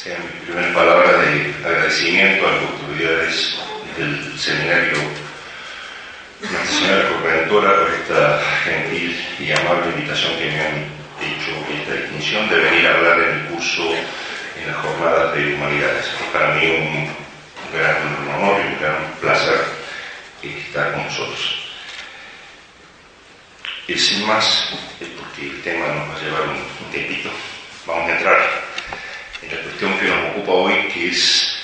sea mi primera palabra de agradecimiento a las autoridades del seminario Nuestra Señora Corredentora por esta gentil y amable invitación que me han hecho, esta distinción de venir a hablar en el curso en las jornadas de humanidades. Es para mí un gran honor y un gran placer estar con vosotros. Y sin más, porque el tema nos va a llevar un tiempito, vamos a entrar en la cuestión que nos ocupa hoy, que es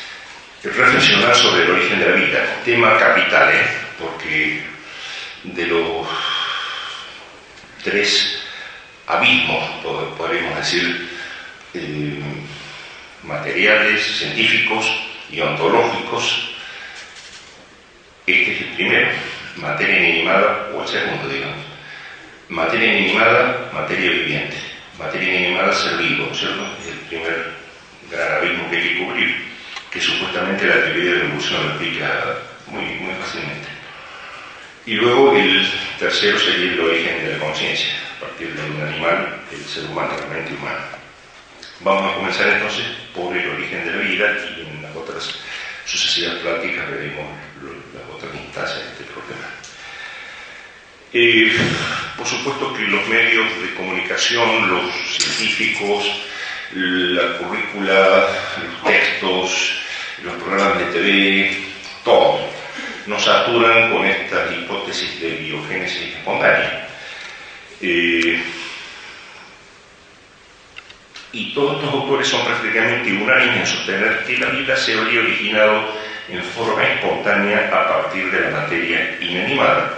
reflexionar sobre el origen de la vida. Tema capital, porque de los tres abismos, podríamos decir, materiales, científicos y ontológicos, este es el primero, materia inanimada, o el segundo, digamos. Materia inanimada, materia viviente. Materia inanimada, ser vivo, ¿cierto? Es el primer gran abismo que hay que cubrir, que supuestamente la teoría de la evolución lo explica muy fácilmente. Y luego el tercero sería el origen de la conciencia, a partir de un animal, el ser humano, la mente humana. Vamos a comenzar entonces por el origen de la vida y en las otras sucesivas pláticas veremos las otras instancias de este problema. Por supuesto que los medios de comunicación, los científicos, la currícula, los textos, los programas de TV, todo, nos saturan con estas hipótesis de biogénesis espontánea. Y todos estos autores son prácticamente unánimes en sostener que la vida se habría originado en forma espontánea a partir de la materia inanimada,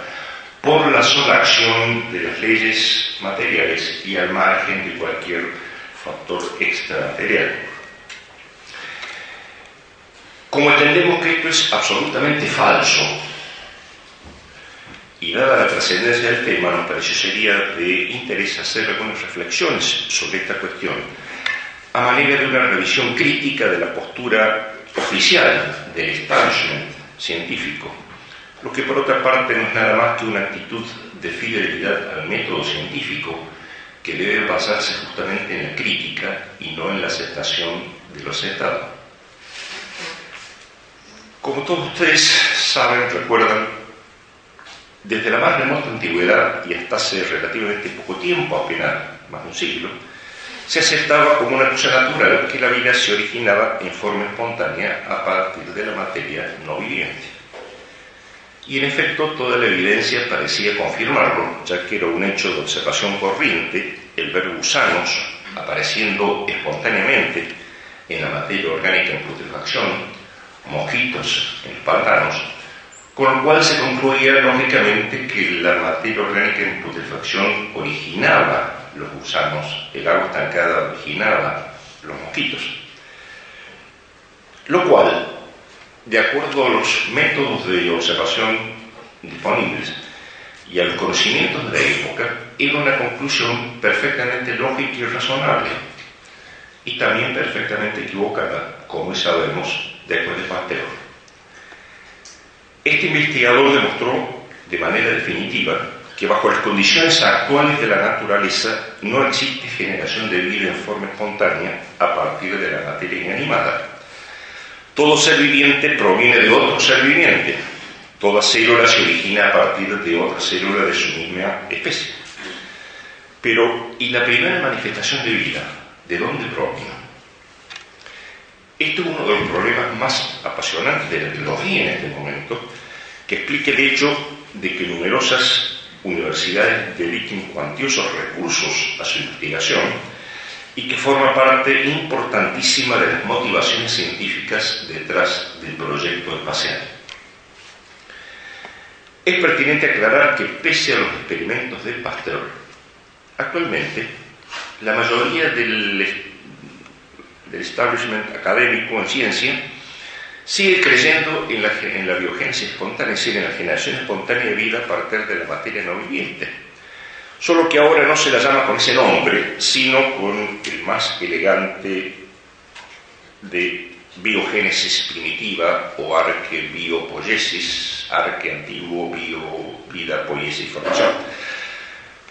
por la sola acción de las leyes materiales y al margen de cualquier factor extramaterial. Como entendemos que esto es absolutamente falso, y dada la trascendencia del tema, nos pareció sería de interés hacer algunas reflexiones sobre esta cuestión, a manera de una revisión crítica de la postura oficial del establishment científico, lo que por otra parte no es nada más que una actitud de fidelidad al método científico que debe basarse justamente en la crítica y no en la aceptación de lo aceptado. Como todos ustedes saben, recuerdan, desde la más remota antigüedad y hasta hace relativamente poco tiempo, apenas más de un siglo, se aceptaba como una cosa natural que la vida se originaba en forma espontánea a partir de la materia no viviente. Y en efecto toda la evidencia parecía confirmarlo, ya que era un hecho de observación corriente el ver gusanos apareciendo espontáneamente en la materia orgánica en putrefacción, mosquitos en los pantanos, con lo cual se concluía lógicamente que la materia orgánica en putrefacción originaba los gusanos, el agua estancada originaba los mosquitos. Lo cual, de acuerdo a los métodos de observación disponibles y a los conocimientos de la época, era una conclusión perfectamente lógica y razonable, y también perfectamente equivocada, como sabemos después de Pasteur. Este investigador demostró de manera definitiva que bajo las condiciones actuales de la naturaleza no existe generación de vida en forma espontánea a partir de la materia inanimada. Todo ser viviente proviene de otro ser viviente. Toda célula se origina a partir de otra célula de su misma especie. Pero, ¿y la primera manifestación de vida? ¿De dónde provino? Este es uno de los problemas más apasionantes de la biología en este momento, que explica el hecho de que numerosas universidades dediquen cuantiosos recursos a su investigación y que forma parte importantísima de las motivaciones científicas detrás del proyecto espacial. Es pertinente aclarar que pese a los experimentos de Pasteur, actualmente la mayoría del establishment académico en ciencia sigue creyendo en la biogénesis espontánea, es decir, en la generación espontánea de vida a partir de la materia no viviente. Solo que ahora no se la llama con ese nombre, sino con el más elegante de biogénesis primitiva o arquebiopoiesis, arqueantiguo, vida, poiesis, formación,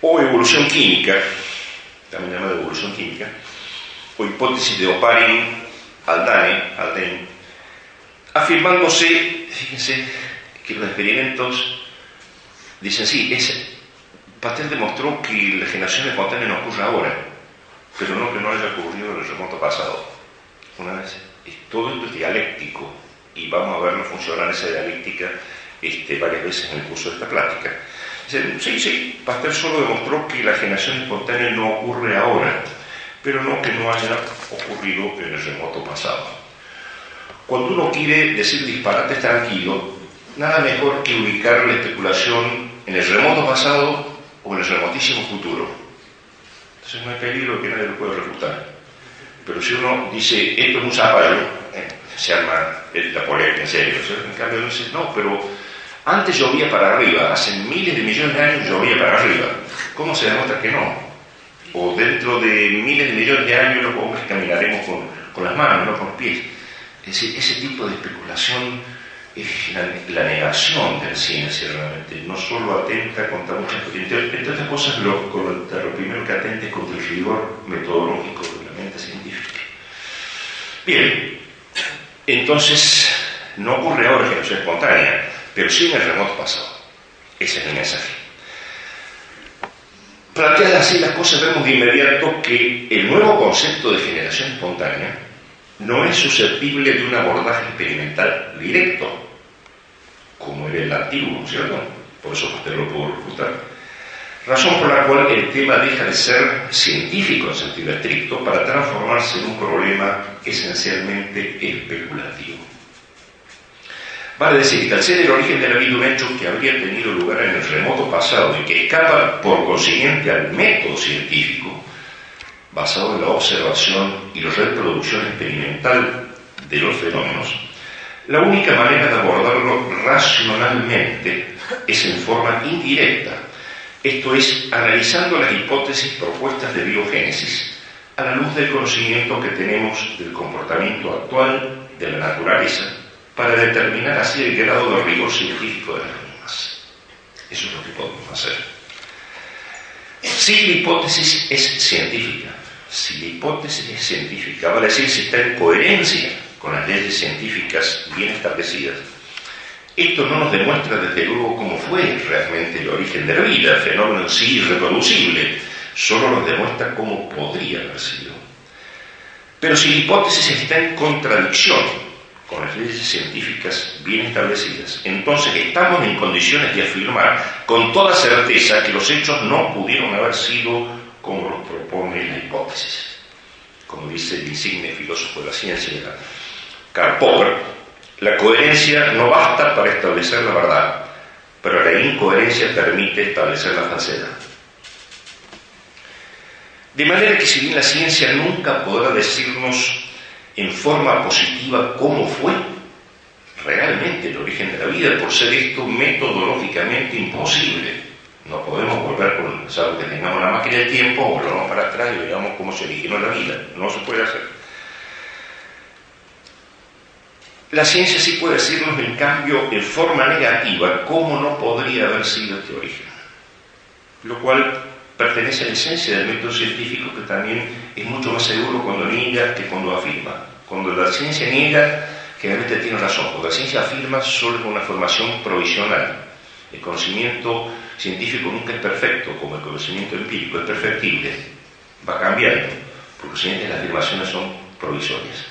o evolución química, también llamada evolución química, o hipótesis de Oparin, Haldane, afirmándose, fíjense, que los experimentos dicen, sí, Pasteur demostró que la generación espontánea no ocurre ahora, pero no que no haya ocurrido en el remoto pasado. Una vez, todo esto es dialéctico, y vamos a verlo funcionar esa dialéctica varias veces en el curso de esta plática. Dicen, sí, Pasteur solo demostró que la generación espontánea no ocurre ahora, pero no que no haya ocurrido en el remoto pasado. Cuando uno quiere decir disparates tranquilo, nada mejor que ubicar la especulación en el remoto pasado o en el remotísimo futuro. Entonces no hay peligro que nadie lo pueda refutar. Pero si uno dice, esto es un zapallo, se arma la polémica en serio. En cambio uno dice, no, pero antes llovía para arriba, hace miles de millones de años llovía para arriba. ¿Cómo se demuestra que no? O dentro de miles de millones de años los hombres caminaremos con las manos, no con los pies. Es decir, ese tipo de especulación es la negación de la ciencia realmente. No solo atenta contra muchas... Entre otras cosas, lo primero que atenta es contra el rigor metodológico de la mente científica. Bien, entonces, no ocurre ahora generación espontánea, pero sí en el remoto pasado. Ese es el mensaje. Planteadas así las cosas, vemos de inmediato que el nuevo concepto de generación espontánea no es susceptible de un abordaje experimental directo, como era el antiguo, ¿cierto? Por eso usted lo pudo refutar. Razón por la cual el tema deja de ser científico en sentido estricto para transformarse en un problema esencialmente especulativo. Vale decir que al ser el origen de la vida un hecho que habría tenido lugar en el remoto pasado y que escapa por consiguiente al método científico, basado en la observación y la reproducción experimental de los fenómenos, la única manera de abordarlo racionalmente es en forma indirecta, esto es, analizando las hipótesis propuestas de biogénesis a la luz del conocimiento que tenemos del comportamiento actual de la naturaleza para determinar así el grado de rigor científico de las mismas. Eso es lo que podemos hacer. Si la hipótesis es científica, vale decir si está en coherencia con las leyes científicas bien establecidas, esto no nos demuestra desde luego cómo fue realmente el origen de la vida, el fenómeno en sí irreproducible, solo nos demuestra cómo podría haber sido. Pero si la hipótesis está en contradicción con las leyes científicas bien establecidas, entonces estamos en condiciones de afirmar con toda certeza que los hechos no pudieron haber sido como los propone la hipótesis. Como dice el insigne filósofo de la ciencia, Karl Popper, la coherencia no basta para establecer la verdad, pero la incoherencia permite establecer la falsedad. De manera que si bien la ciencia nunca podrá decirnos en forma positiva cómo fue realmente el origen de la vida, por ser esto metodológicamente imposible, no podemos volver con, salvo que tengamos la máquina del tiempo, volvamos para atrás y veamos cómo se originó la vida. No se puede hacer. La ciencia sí puede decirnos, en cambio, en forma negativa, cómo no podría haber sido este origen. Lo cual pertenece a la esencia del método científico, que también es mucho más seguro cuando niega que cuando afirma. Cuando la ciencia niega, generalmente tiene razón. Cuando la ciencia afirma, solo es una formación provisional. El conocimiento científico nunca es perfecto, como el conocimiento empírico es perfectible. Va cambiando, porque siguiente las afirmaciones son provisorias.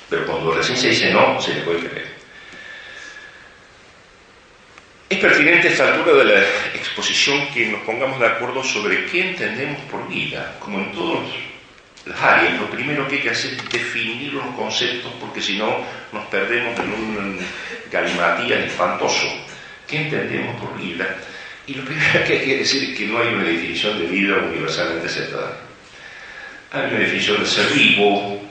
Pero cuando la ciencia dice no, se le puede creer. Es pertinente a esta altura de la exposición que nos pongamos de acuerdo sobre qué entendemos por vida. Como en todas las áreas, lo primero que hay que hacer es definir los conceptos, porque si no nos perdemos en un galimatías espantoso. ¿Qué entendemos por vida? Y lo primero que hay que decir es que no hay una definición de vida universalmente aceptada. Hay una definición de ser vivo.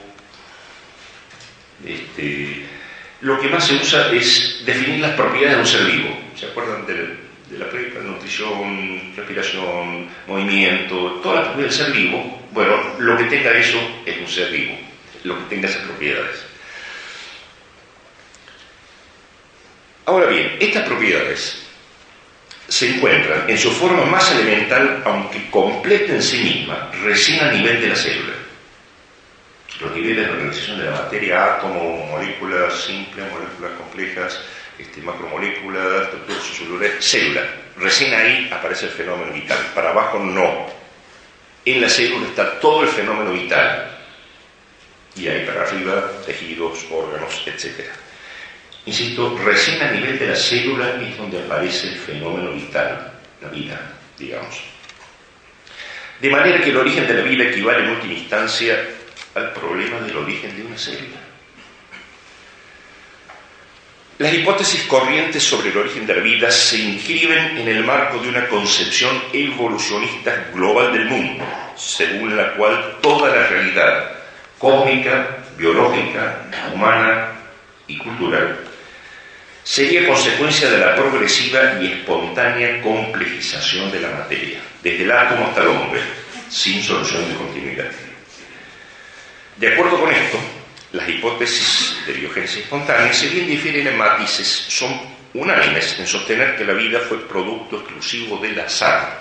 Lo que más se usa es definir las propiedades de un ser vivo. ¿Se acuerdan de la prepa? Nutrición, respiración, movimiento, todas las propiedades del ser vivo. Bueno, lo que tenga eso es un ser vivo, lo que tenga esas propiedades. Ahora bien, estas propiedades se encuentran en su forma más elemental, aunque completa en sí misma, recién a nivel de la célula. los niveles de organización de la materia, átomo, moléculas simples, moléculas complejas, macromoléculas, estructuras celulares, célula. Recién ahí aparece el fenómeno vital. Para abajo no. En la célula está todo el fenómeno vital. Y ahí para arriba, tejidos, órganos, etc. Insisto, recién a nivel de la célula es donde aparece el fenómeno vital, la vida, digamos. De manera que el origen de la vida equivale en última instancia al problema del origen de una célula. Las hipótesis corrientes sobre el origen de la vida se inscriben en el marco de una concepción evolucionista global del mundo, según la cual toda la realidad cósmica, biológica, humana y cultural sería consecuencia de la progresiva y espontánea complejización de la materia, desde el átomo hasta el hombre, sin solución de continuidad. De acuerdo con esto, las hipótesis de biogénesis espontánea, si bien difieren en matices, son unánimes en sostener que la vida fue producto exclusivo del azar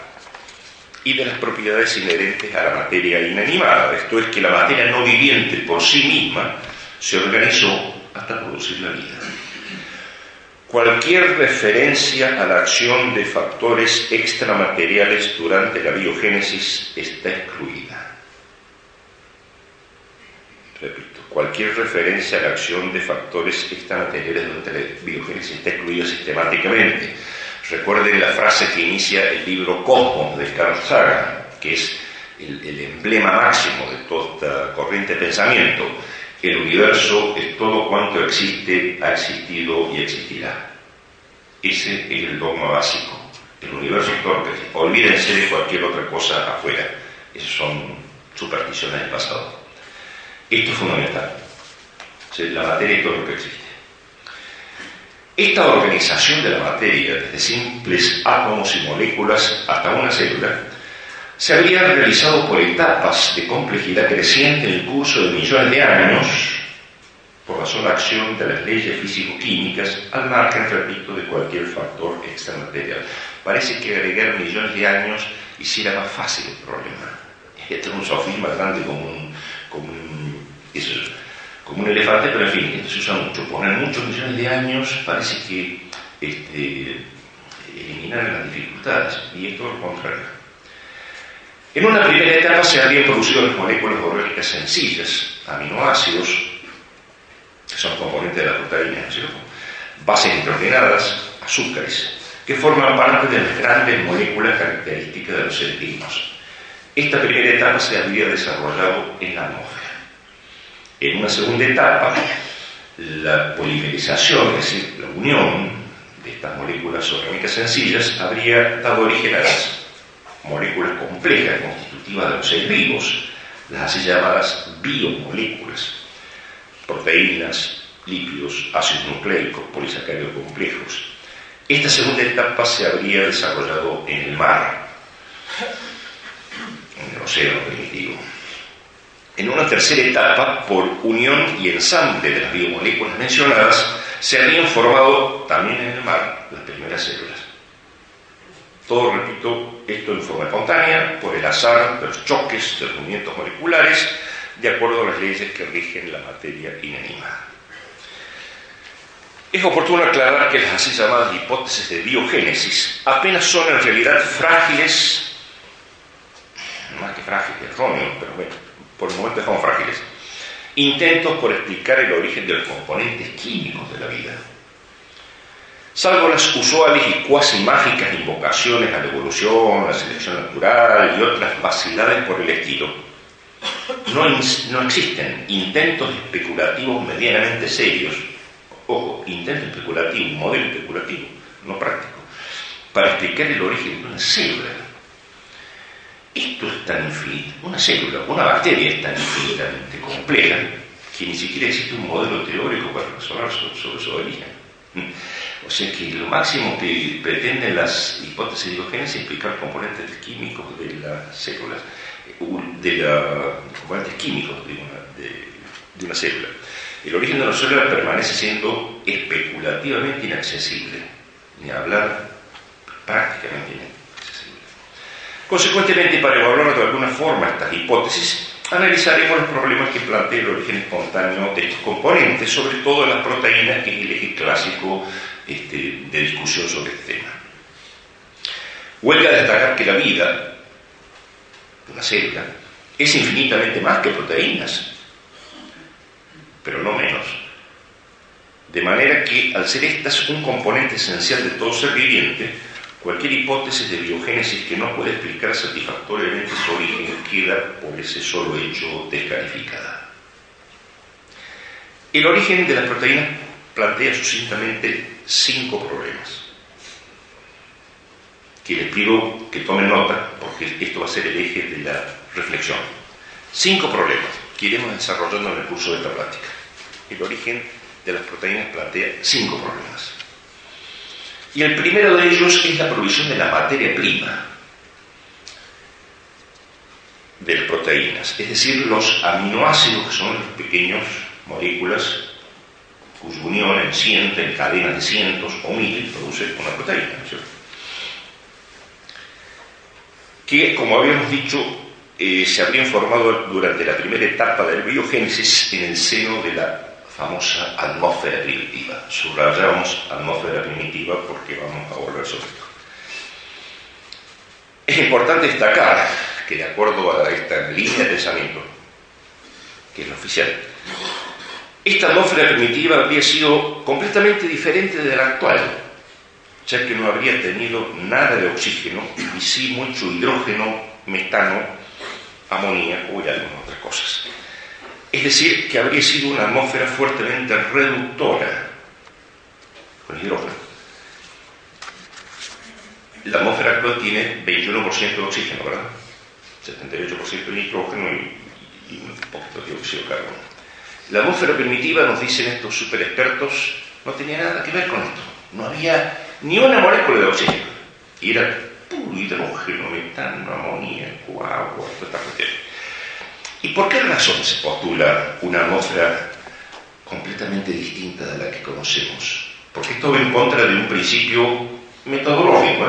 y de las propiedades inherentes a la materia inanimada. Esto es, que la materia no viviente por sí misma se organizó hasta producir la vida. Cualquier referencia a la acción de factores extramateriales durante la biogénesis está excluida. Repito, cualquier referencia a la acción de factores extramateriales durante la biogénesis está excluida sistemáticamente. Recuerden la frase que inicia el libro Cosmos de Carl Sagan, que es el emblema máximo de toda esta corriente de pensamiento. El universo es todo cuanto existe, ha existido y existirá. Ese es el dogma básico. El universo es todo lo que existe. Olvídense de cualquier otra cosa afuera. Esas son supersticiones del pasado. Esto es fundamental. O sea, la materia es todo lo que existe. Esta organización de la materia, desde simples átomos y moléculas hasta una célula, se habría realizado por etapas de complejidad creciente en el curso de millones de años, por la sola acción de las leyes físico-químicas, al margen, repito, de cualquier factor extramaterial. Parece que agregar millones de años hiciera más fácil el problema. Este es un sofisma grande como un elefante, pero en fin, esto se usa mucho. Poner muchos millones de años parece que eliminar las dificultades, y es todo lo contrario. En una primera etapa se habrían producido las moléculas orgánicas sencillas, aminoácidos, que son componentes de la proteína, ¿no es cierto?, bases nitrogenadas, azúcares, que forman parte de las grandes moléculas características de los seres vivos. Esta primera etapa se habría desarrollado en la atmósfera. En una segunda etapa, la polimerización, es decir, la unión de estas moléculas orgánicas sencillas, habría dado origen a las moléculas complejas constitutivas de los seres vivos, las así llamadas biomoléculas, proteínas, lípidos, ácidos nucleicos, polisacáridos complejos. Esta segunda etapa se habría desarrollado en el mar, en el océano primitivo. En una tercera etapa, por unión y ensamble de las biomoléculas mencionadas, se habrían formado también en el mar las primeras células. Todo, repito, esto en forma espontánea, por el azar de los choques de los movimientos moleculares, de acuerdo a las leyes que rigen la materia inanimada. Es oportuno aclarar que las así llamadas hipótesis de biogénesis apenas son en realidad frágiles, más que frágiles, erróneos, pero bueno, por el momento son frágiles, intentos por explicar el origen de los componentes químicos de la vida. Salvo las usuales y cuasi mágicas invocaciones a la evolución, la selección natural y otras vacidades por el estilo, no existen intentos especulativos medianamente serios, ojo, intento especulativo, modelo especulativo, no práctico, para explicar el origen de una célula. Esto es tan infinito, una célula, una bacteria es tan infinitamente compleja que ni siquiera existe un modelo teórico para razonar sobre su origen. O sea que lo máximo que pretenden las hipótesis de biogénesis es explicar componentes químicos de las células, componentes químicos de una célula. El origen de una célula permanece siendo especulativamente inaccesible, ni hablar prácticamente inaccesible. Consecuentemente, para evaluar de alguna forma estas hipótesis, analizaremos los problemas que plantea el origen espontáneo de estos componentes, sobre todo en las proteínas, que es el eje clásico de discusión sobre este tema. Huelga destacar que la vida, una célula, es infinitamente más que proteínas, pero no menos. De manera que, al ser estas un componente esencial de todo ser viviente, cualquier hipótesis de biogénesis que no pueda explicar satisfactoriamente su origen queda, por ese solo hecho, descalificada. El origen de las proteínas plantea sucintamente 5 problemas, que les pido que tomen nota, porque esto va a ser el eje de la reflexión. 5 problemas que iremos desarrollando en el curso de esta plática. El origen de las proteínas plantea 5 problemas. Y el primero de ellos es la provisión de la materia prima de las proteínas, es decir, los aminoácidos, que son las pequeñas moléculas cuya unión en cadenas de cientos o miles produce una proteína, ¿cierto? Que, como habíamos dicho, se habrían formado durante la primera etapa de la biogénesis en el seno de la famosa atmósfera primitiva. Subrayamos atmósfera primitiva porque vamos a volver sobre esto. Es importante destacar que, de acuerdo a esta línea de pensamiento, que es la oficial, esta atmósfera primitiva habría sido completamente diferente de la actual, ya que no habría tenido nada de oxígeno y sí mucho hidrógeno, metano, amoníaco y algunas otras cosas. Es decir, que habría sido una atmósfera fuertemente reductora con hidrógeno. La atmósfera actual tiene 21% de oxígeno, ¿verdad? 78% de nitrógeno y un poquito de dióxido de carbono. La atmósfera primitiva, nos dicen estos super expertos, no tenía nada que ver con esto. No había ni una molécula de oxígeno. Y era puro hidrógeno, metano, amoníaco, agua, toda esta cuestión. ¿Y por qué razón se postula una atmósfera completamente distinta de la que conocemos? Porque esto va en contra de un principio metodológico,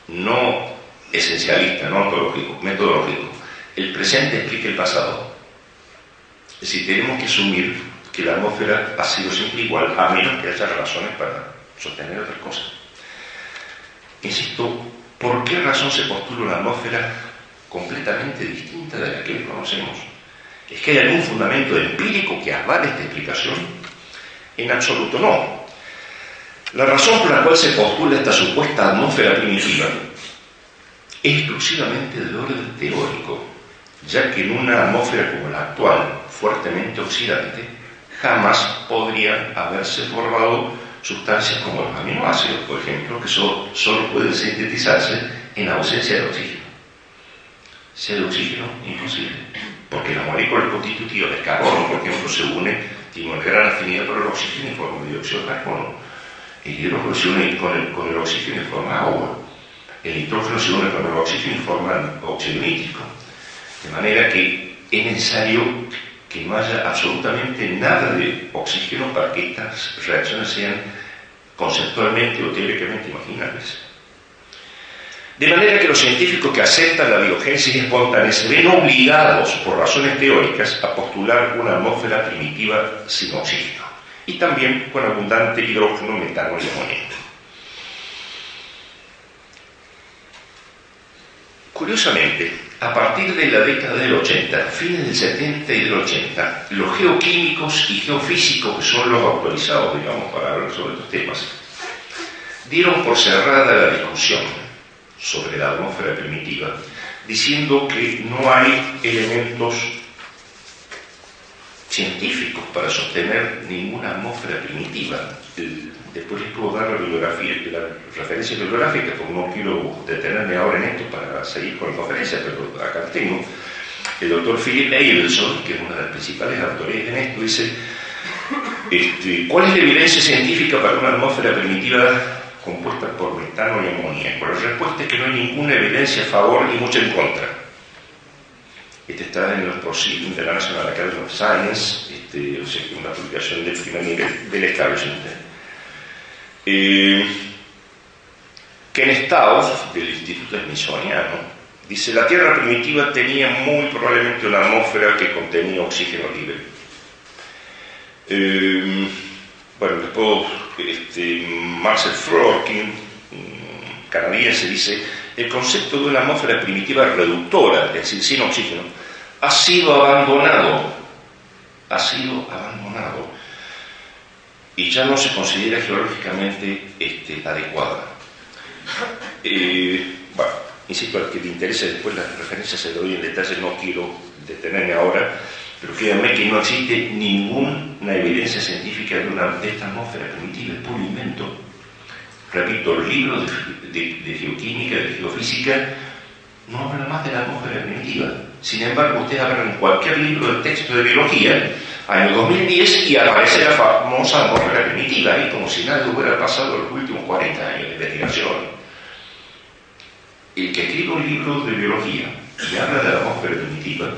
no esencialista, no ontológico, metodológico. El presente explica el pasado. Es decir, tenemos que asumir que la atmósfera ha sido siempre igual, a menos que haya razones para sostener otras cosas. Insisto, ¿por qué razón se postula una atmósfera completamente distinta de la que hoy conocemos? ¿Es que hay algún fundamento empírico que avale esta explicación? En absoluto no. La razón por la cual se postula esta supuesta atmósfera primitiva es exclusivamente del orden teórico, ya que en una atmósfera como la actual, fuertemente oxidante, jamás podrían haberse formado sustancias como los aminoácidos, por ejemplo, que solo pueden sintetizarse en ausencia de oxígeno. Si hay oxígeno, imposible, porque la molécula constitutiva de carbono, por ejemplo, se une, tiene una gran afinidad por el oxígeno y forma dióxido de carbono. El hidrógeno se une con el oxígeno y forma agua. El nitrógeno se une con el oxígeno y forma óxido nítrico. De manera que es necesario que no haya absolutamente nada de oxígeno para que estas reacciones sean conceptualmente o teóricamente imaginables. De manera que los científicos que aceptan la biogénesis espontánea se ven obligados, por razones teóricas, a postular una atmósfera primitiva sin oxígeno, y también con abundante hidrógeno, metano y amoníaco. Curiosamente, a partir de la década del 80, fines del 70 y del 80, los geoquímicos y geofísicos, que son los autorizados, digamos, para hablar sobre estos temas, dieron por cerrada la discusión sobre la atmósfera primitiva, diciendo que no hay elementos científicos para sostener ninguna atmósfera primitiva. Después les puedo dar la referencia bibliográfica, porque no quiero detenerme ahora en esto para seguir con la conferencia, pero acá tengo. El doctor Philip Abelson, que es una de las principales autoridades en esto, dice: ¿cuál es la evidencia científica para una atmósfera primitiva compuesta por metano y amoníaco? La respuesta es que no hay ninguna evidencia a favor y mucha en contra. Este está en los proceedings de la National Academy of Science, o sea, una publicación del primer nivel del establishment. Ken Staub, del Instituto Smithsoniano, Dice, la Tierra primitiva tenía muy probablemente una atmósfera que contenía oxígeno libre. Bueno, después Marcel Frorkin, canadiense, dice, el concepto de una atmósfera primitiva reductora, es decir, sin oxígeno, ha sido abandonado y ya no se considera geológicamente adecuada. Bueno, insisto, al que le interese después las referencias se lo doy en detalle, no quiero detenerme ahora, pero créanme que no existe ninguna evidencia científica de esta atmósfera primitiva, es puro invento. Repito, los libros de geoquímica, de geofísica, no hablan más de la atmósfera primitiva. Sin embargo, ustedes abren cualquier libro de texto de biología, año 2010, y aparece la famosa atmósfera primitiva, ahí como si nada hubiera pasado en los últimos 40 años de investigación. El que escribe un libro de biología y habla de la atmósfera primitiva,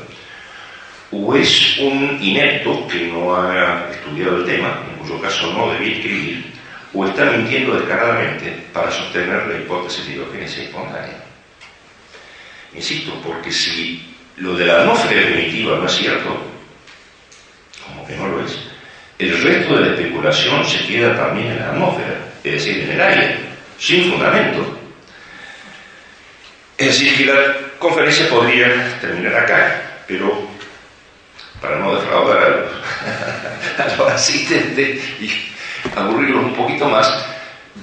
o es un inepto que no ha estudiado el tema, en cuyo caso no debía escribir, o está mintiendo descaradamente para sostener la hipótesis de biogénesis espontánea. Insisto, porque si lo de la atmósfera primitiva no es cierto, como que no lo es, el resto de la especulación se queda también en la atmósfera, es decir, en el aire, sin fundamento. Es decir, que la conferencia podría terminar acá, pero para no defraudar a los asistentes y aburrirlos un poquito más,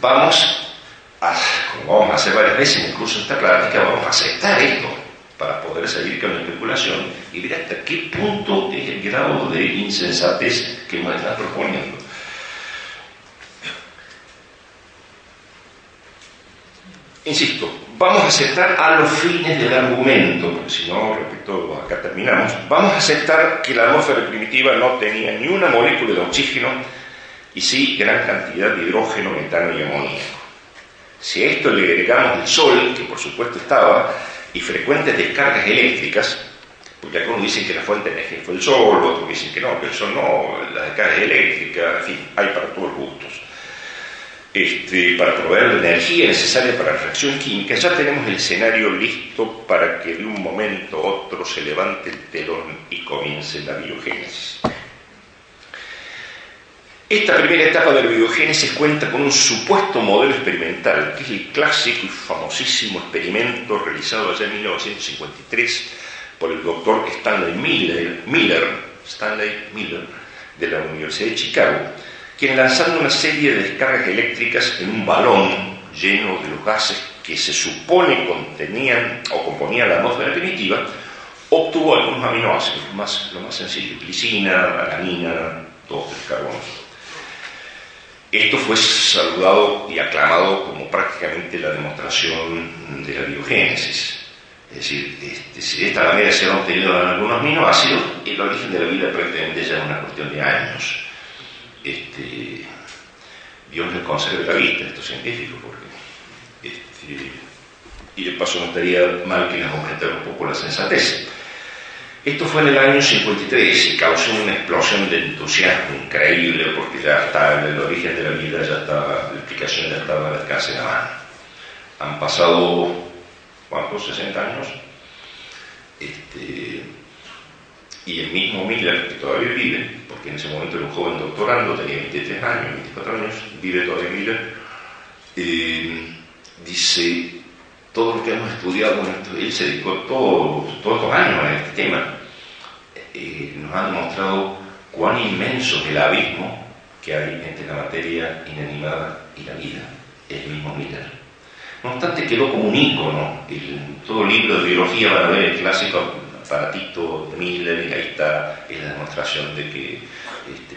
como vamos a hacer varias veces en el curso de esta práctica, vamos a aceptar esto para poder seguir con la especulación y ver hasta qué punto es el grado de insensatez que nos están proponiendo. Insisto, vamos a aceptar a los fines del argumento, porque si no, repito, acá terminamos, vamos a aceptar que la atmósfera primitiva no tenía ni una molécula de oxígeno y sí gran cantidad de hidrógeno, metano y amoníaco. Si a esto le agregamos el Sol, que por supuesto estaba, y frecuentes descargas eléctricas, porque algunos dicen que la fuente de energía fue el Sol, otros dicen que no, que el Sol no, las descargas eléctricas, en fin, hay para todos los gustos. Para proveer la energía necesaria para la reacción química, ya tenemos el escenario listo para que de un momento a otro se levante el telón y comience la biogénesis. Esta primera etapa de la biogénesis cuenta con un supuesto modelo experimental, que es el clásico y famosísimo experimento realizado allá en 1953 por el doctor Stanley Miller de la Universidad de Chicago, quien lanzando una serie de descargas eléctricas en un balón lleno de los gases que se supone contenían o componían la atmósfera primitiva, obtuvo algunos aminoácidos, lo más sencillo, glicina, alanina, todos los carbonos. Esto fue saludado y aclamado como prácticamente la demostración de la biogénesis. Es decir, si de esta manera se han obtenido algunos aminoácidos, el origen de la vida prácticamente ya es una cuestión de años. Dios les conserve la vista a estos científicos, porque y de paso no estaría mal que les aumentara un poco la sensatez. Esto fue en el año 53 y causó una explosión de entusiasmo increíble, porque ya está el origen de la vida, ya estaba, la explicación ya estaba al alcance de la mano. Han pasado, ¿cuántos? 60 años. Y el mismo Miller, que todavía vive, porque en ese momento era un joven doctorando, tenía 23 años, 24 años, vive todavía Miller, dice, todo lo que hemos estudiado, él se dedicó todos estos años a este tema, nos han demostrado cuán inmenso es el abismo que hay entre la materia inanimada y la vida, el mismo Miller. No obstante, quedó como un ícono. Todo libro de biología van a ver el clásico aparatito de Miller, y ahí está, es la demostración de que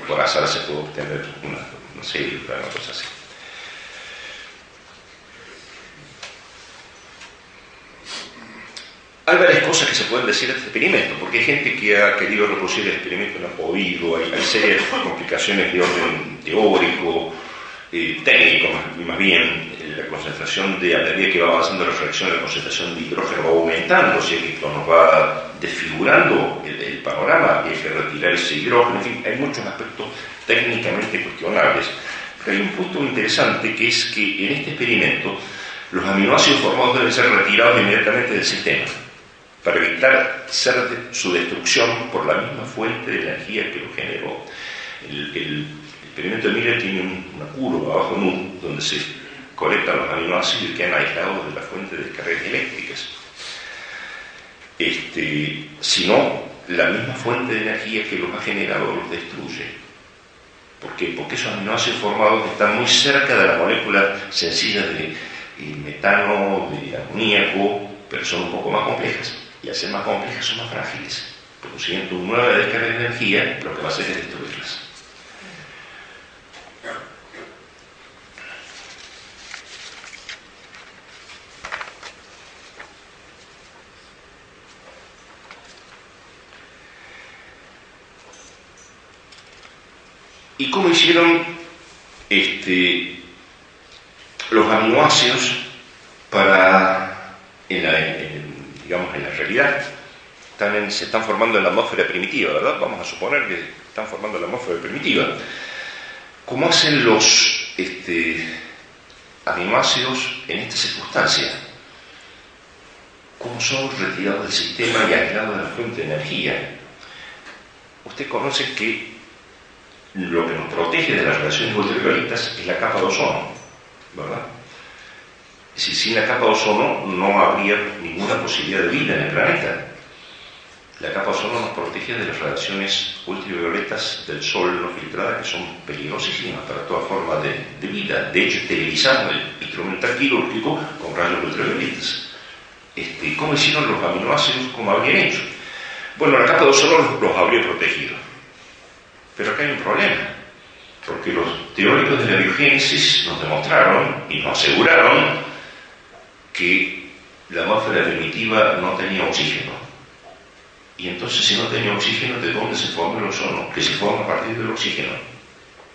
por azar se puede obtener una célula, una cosa así. Hay varias cosas que se pueden decir de este experimento, porque hay gente que ha querido reproducir el experimento y no ha podido, hay serias complicaciones de orden teórico, técnico más bien. La concentración a medida que va avanzando la reacción, la concentración de hidrógeno va aumentando, o sea que esto nos va desfigurando el panorama, y hay que retirar ese hidrógeno, en fin, hay muchos aspectos técnicamente cuestionables. Pero hay un punto interesante, que es que en este experimento los aminoácidos formados deben ser retirados inmediatamente del sistema. para evitar su destrucción por la misma fuente de energía que lo generó. El experimento de Miller tiene una curva abajo en U, donde se colectan los aminoácidos y quedan aislados de la fuente de descargas eléctricas. Si no, la misma fuente de energía que los ha generado los destruye. ¿Por qué? Porque esos aminoácidos formados están muy cerca de la molécula sencilla de metano, de amoníaco, pero son un poco más complejas. Y al ser más complejas son más frágiles. Produciendo una nueva descarga de energía, lo que va a hacer es destruirlas. ¿Y cómo hicieron los aminoácidos para, digamos, en la realidad? Se están formando en la atmósfera primitiva, ¿verdad? Vamos a suponer que están formando en la atmósfera primitiva. ¿Cómo hacen los aminoácidos en esta circunstancia? ¿Cómo son retirados del sistema y aislados de la fuente de energía? Usted conoce que lo que nos protege de las radiaciones ultravioletas es la capa de ozono, ¿verdad? Si sin la capa de ozono no habría ninguna posibilidad de vida en el planeta. La capa de ozono nos protege de las radiaciones ultravioletas del sol no filtradas, que son peligrosísimas para toda forma de vida. De hecho, esterilizamos el instrumental quirúrgico con rayos ultravioletas. ¿Cómo hicieron los aminoácidos? ¿Cómo habrían hecho? Bueno, la capa de ozono los habría protegido. Pero acá hay un problema, porque los teóricos de la biogénesis nos demostraron y nos aseguraron que la atmósfera primitiva no tenía oxígeno. Y entonces, si no tenía oxígeno, ¿de dónde se forma el ozono? Que se forma a partir del oxígeno.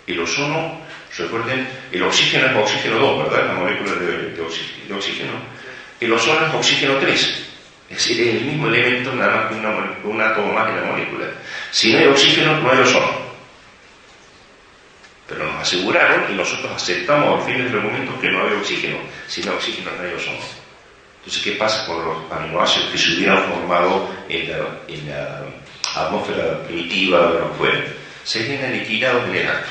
El ozono, recuerden, el oxígeno es oxígeno 2, ¿verdad? La molécula de oxígeno. El ozono es oxígeno 3. Es decir, es el mismo elemento, nada más que un átomo más en la molécula. Si no hay oxígeno, no hay ozono. Pero nos aseguraron y nosotros aceptamos al fin del argumento que no hay oxígeno. Si no hay oxígeno, no hay ozono. Entonces, ¿qué pasa con los aminoácidos que se hubieran formado en la atmósfera primitiva de los fuera? Serían aniquilados en el acto.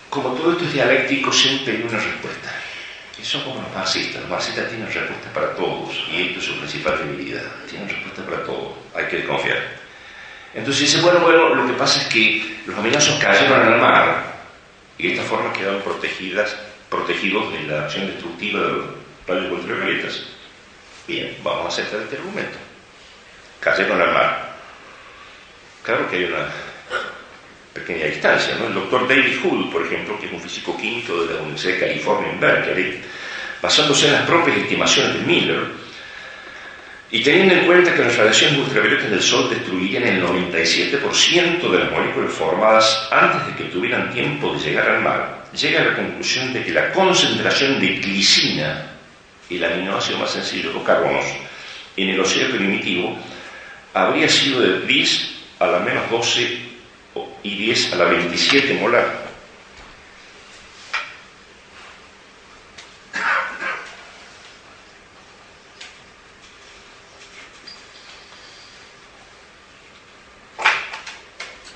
Como todo esto es dialéctico, siempre hay una respuesta. Y son como los marxistas. Los marxistas tienen respuestas para todos, y esto es su principal debilidad. Tienen respuestas para todos. Hay que desconfiar. Entonces dice, bueno, lo que pasa es que los aminoácidos cayeron al mar y de esta forma quedaron protegidos de la acción destructiva de los rayos ultravioletas. Bien, vamos a aceptar este argumento. Cayeron al mar. Claro que hay una pequeña distancia, ¿no? El doctor David Hood, por ejemplo, que es un físico químico de la Universidad de California en Berkeley, basándose en las propias estimaciones de Miller, y teniendo en cuenta que las radiaciones ultravioletas del Sol destruirían el 97% de las moléculas formadas antes de que tuvieran tiempo de llegar al mar, llega a la conclusión de que la concentración de glicina, el aminoácido más sencillo, los carbonos, en el océano primitivo, habría sido de 10 a la menos 12 y 10 a la 27 molar.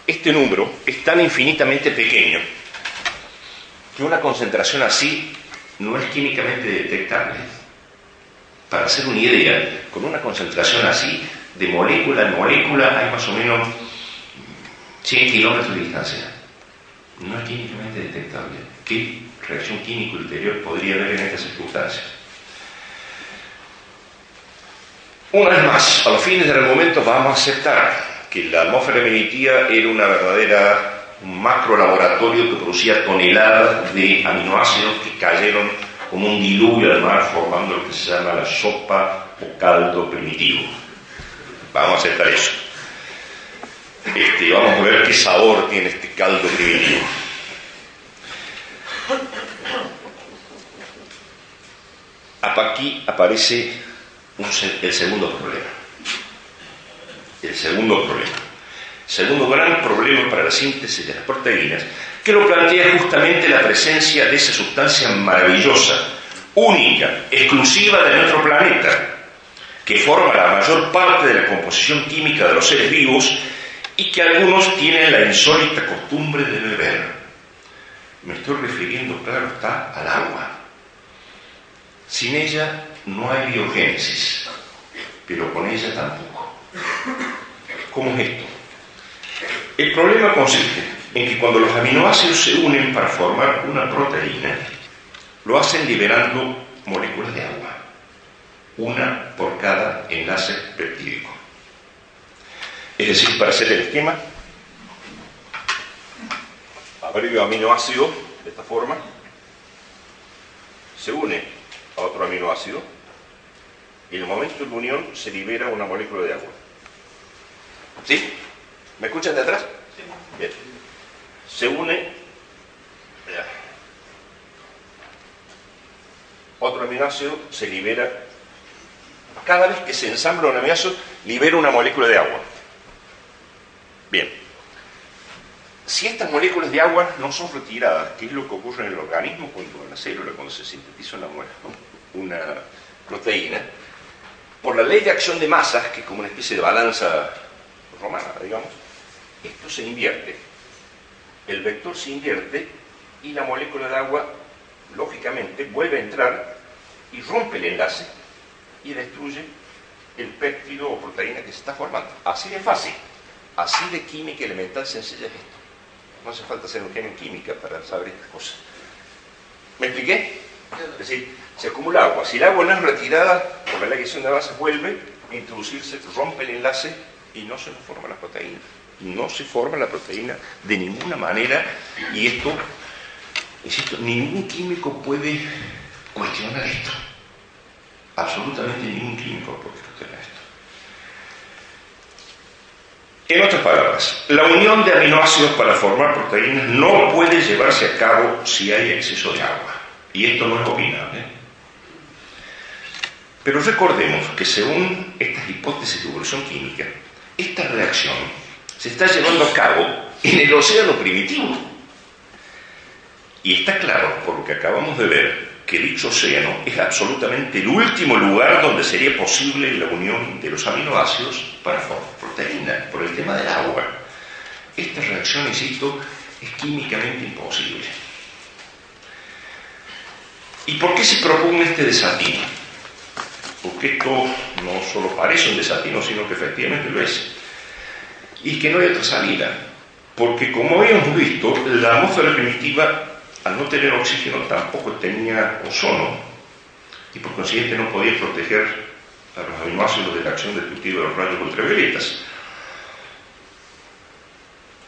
Este número es tan infinitamente pequeño que una concentración así no es químicamente detectable. Para hacer una idea, con una concentración así, de molécula en molécula, hay más o menos 100 kilómetros de distancia. No es químicamente detectable. ¿Qué reacción química ulterior podría haber en estas circunstancias? Una vez más, a los fines del argumento vamos a aceptar que la atmósfera primitiva era un macro laboratorio que producía toneladas de aminoácidos que cayeron como un diluvio al mar, formando lo que se llama la sopa o caldo primitivo. Vamos a aceptar eso. Vamos a ver qué sabor tiene este caldo primitivo. Aquí aparece el segundo problema. El segundo gran problema para la síntesis de las proteínas, que lo plantea justamente la presencia de esa sustancia maravillosa, única, exclusiva de nuestro planeta, que forma la mayor parte de la composición química de los seres vivos y que algunos tienen la insólita costumbre de beber. Me estoy refiriendo, claro está, al agua. Sin ella no hay biogénesis, pero con ella tampoco. ¿Cómo es esto? El problema consiste en que cuando los aminoácidos se unen para formar una proteína, lo hacen liberando moléculas de agua, una por cada enlace peptídico. Es decir, para hacer el esquema, abrevio aminoácido de esta forma, se une a otro aminoácido y en el momento de unión se libera una molécula de agua. ¿Sí? ¿Me escuchan de atrás? Sí. Bien. Se une otro aminoácido, se libera. Cada vez que se ensambla un aminoácido, libera una molécula de agua. Bien. Si estas moléculas de agua no son retiradas, ¿qué es lo que ocurre en el organismo cuando en la célula, cuando se sintetiza una proteína? Por la ley de acción de masas, que es como una especie de balanza romana, digamos, esto se invierte. El vector se invierte y la molécula de agua, lógicamente, vuelve a entrar y rompe el enlace y destruye el péptido o proteína que se está formando. Así de fácil, así de química elemental sencilla es esto. No hace falta ser un genio en química para saber estas cosas. ¿Me expliqué? Es decir, se acumula agua. Si el agua no es retirada por la ley de acción de masas, vuelve a introducirse, rompe el enlace y no se forma la proteína. No se forma la proteína de ninguna manera, y esto, insisto, ningún químico puede cuestionar esto. Absolutamente ningún químico puede cuestionar esto. En otras palabras, la unión de aminoácidos para formar proteínas no puede llevarse a cabo si hay exceso de agua. Y esto no es opinable. Pero recordemos que según estas hipótesis de evolución química, esta reacción se está llevando a cabo en el océano primitivo. Y está claro, por lo que acabamos de ver, que dicho océano es absolutamente el último lugar donde sería posible la unión de los aminoácidos para formar proteínas, por el tema del agua. Esta reacción, insisto, es químicamente imposible. ¿Y por qué se propone este desatino? Porque esto no solo parece un desatino, sino que efectivamente lo es. Y que no hay otra salida. Porque, como habíamos visto, la atmósfera primitiva, al no tener oxígeno, tampoco tenía ozono, y por consiguiente no podía proteger a los aminoácidos de la acción destructiva de los rayos ultravioletas.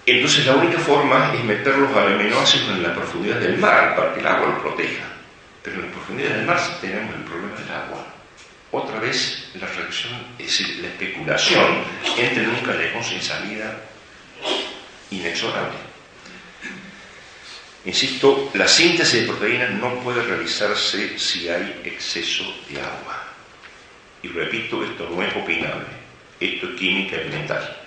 Entonces la única forma es meter los aminoácidos en la profundidad del mar para que el agua los proteja. Pero en la profundidad del mar tenemos el problema del agua. Otra vez la reacción, es decir, la especulación entra en un callejón sin salida inexorable. Insisto, la síntesis de proteínas no puede realizarse si hay exceso de agua. Y repito, esto no es opinable, esto es química elemental.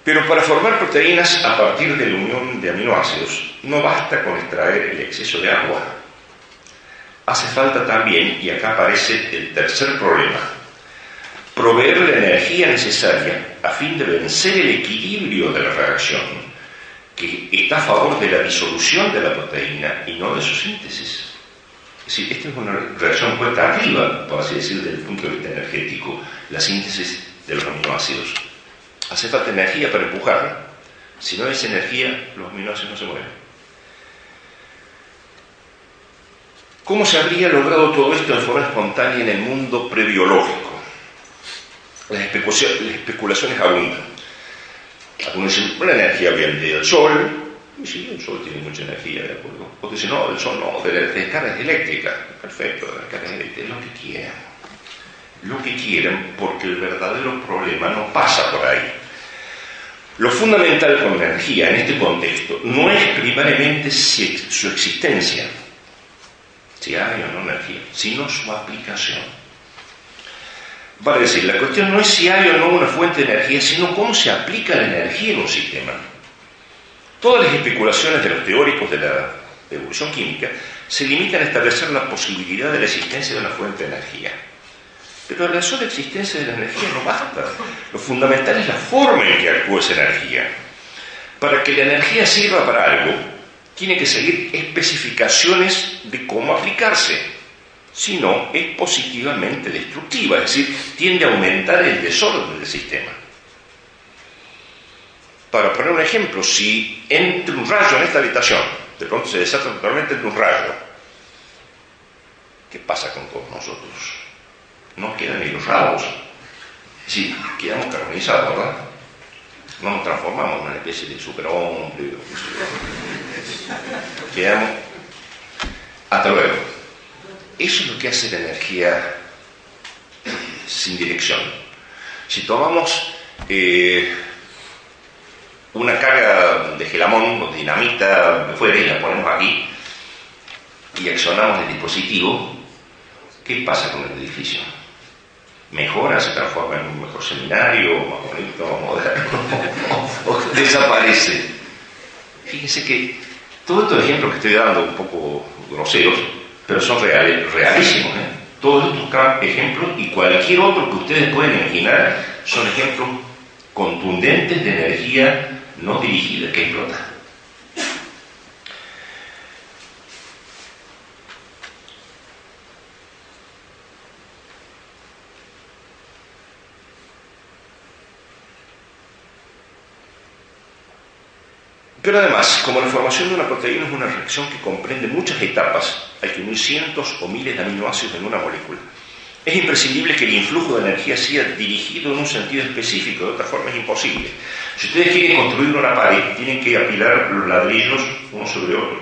Pero para formar proteínas a partir de la unión de aminoácidos, no basta con extraer el exceso de agua. Hace falta también, y acá aparece el tercer problema, proveer la energía necesaria a fin de vencer el equilibrio de la reacción, que está a favor de la disolución de la proteína y no de su síntesis. Es decir, esta es una reacción cuesta arriba, por así decir, desde el punto de vista energético, la síntesis de los aminoácidos. Hace falta energía para empujarla. Si no hay esa energía, los aminoácidos no se mueven. ¿Cómo se habría logrado todo esto de forma espontánea en el mundo prebiológico? Las especulaciones abundan. Algunos dicen, la energía viene del Sol. Y sí, el Sol tiene mucha energía, ¿de acuerdo? Otros dicen, no, del Sol no, de las descargas eléctricas. Perfecto, de las descargas eléctricas, lo que quieran. Lo que quieran, porque el verdadero problema no pasa por ahí. Lo fundamental con la energía en este contexto no es primariamente su existencia, si hay o no energía, sino su aplicación. Vale decir, la cuestión no es si hay o no una fuente de energía, sino cómo se aplica la energía en un sistema. Todas las especulaciones de los teóricos de la evolución química, se limitan a establecer la posibilidad de la existencia de una fuente de energía. Pero la sola existencia de la energía no basta. Lo fundamental es la forma en que actúa esa energía. Para que la energía sirva para algo, tiene que seguir especificaciones de cómo aplicarse. Si no, es positivamente destructiva, es decir, tiende a aumentar el desorden del sistema. Para poner un ejemplo, si entra un rayo en esta habitación, de pronto se desata totalmente un rayo, ¿qué pasa con todos nosotros? No quedan ni los rabos. Sí, quedamos carbonizados, ¿verdad? No nos transformamos en una especie de superhombre. Quedamos. Hasta luego. Eso es lo que hace la energía sin dirección. Si tomamos una carga de gelamón o dinamita de fuera y la ponemos aquí y accionamos el dispositivo, ¿qué pasa con el edificio? Mejora, se transforma en un mejor seminario, más bonito, más moderno, o desaparece. Fíjense que todos estos ejemplos que estoy dando, un poco groseros, pero son realísimos, ¿eh? Todos estos ejemplos y cualquier otro que ustedes pueden imaginar son ejemplos contundentes de energía no dirigida que explota. Pero además, como la formación de una proteína es una reacción que comprende muchas etapas, hay que unir cientos o miles de aminoácidos en una molécula. Es imprescindible que el influjo de energía sea dirigido en un sentido específico, de otra forma es imposible. Si ustedes quieren construir una pared, tienen que apilar los ladrillos uno sobre otro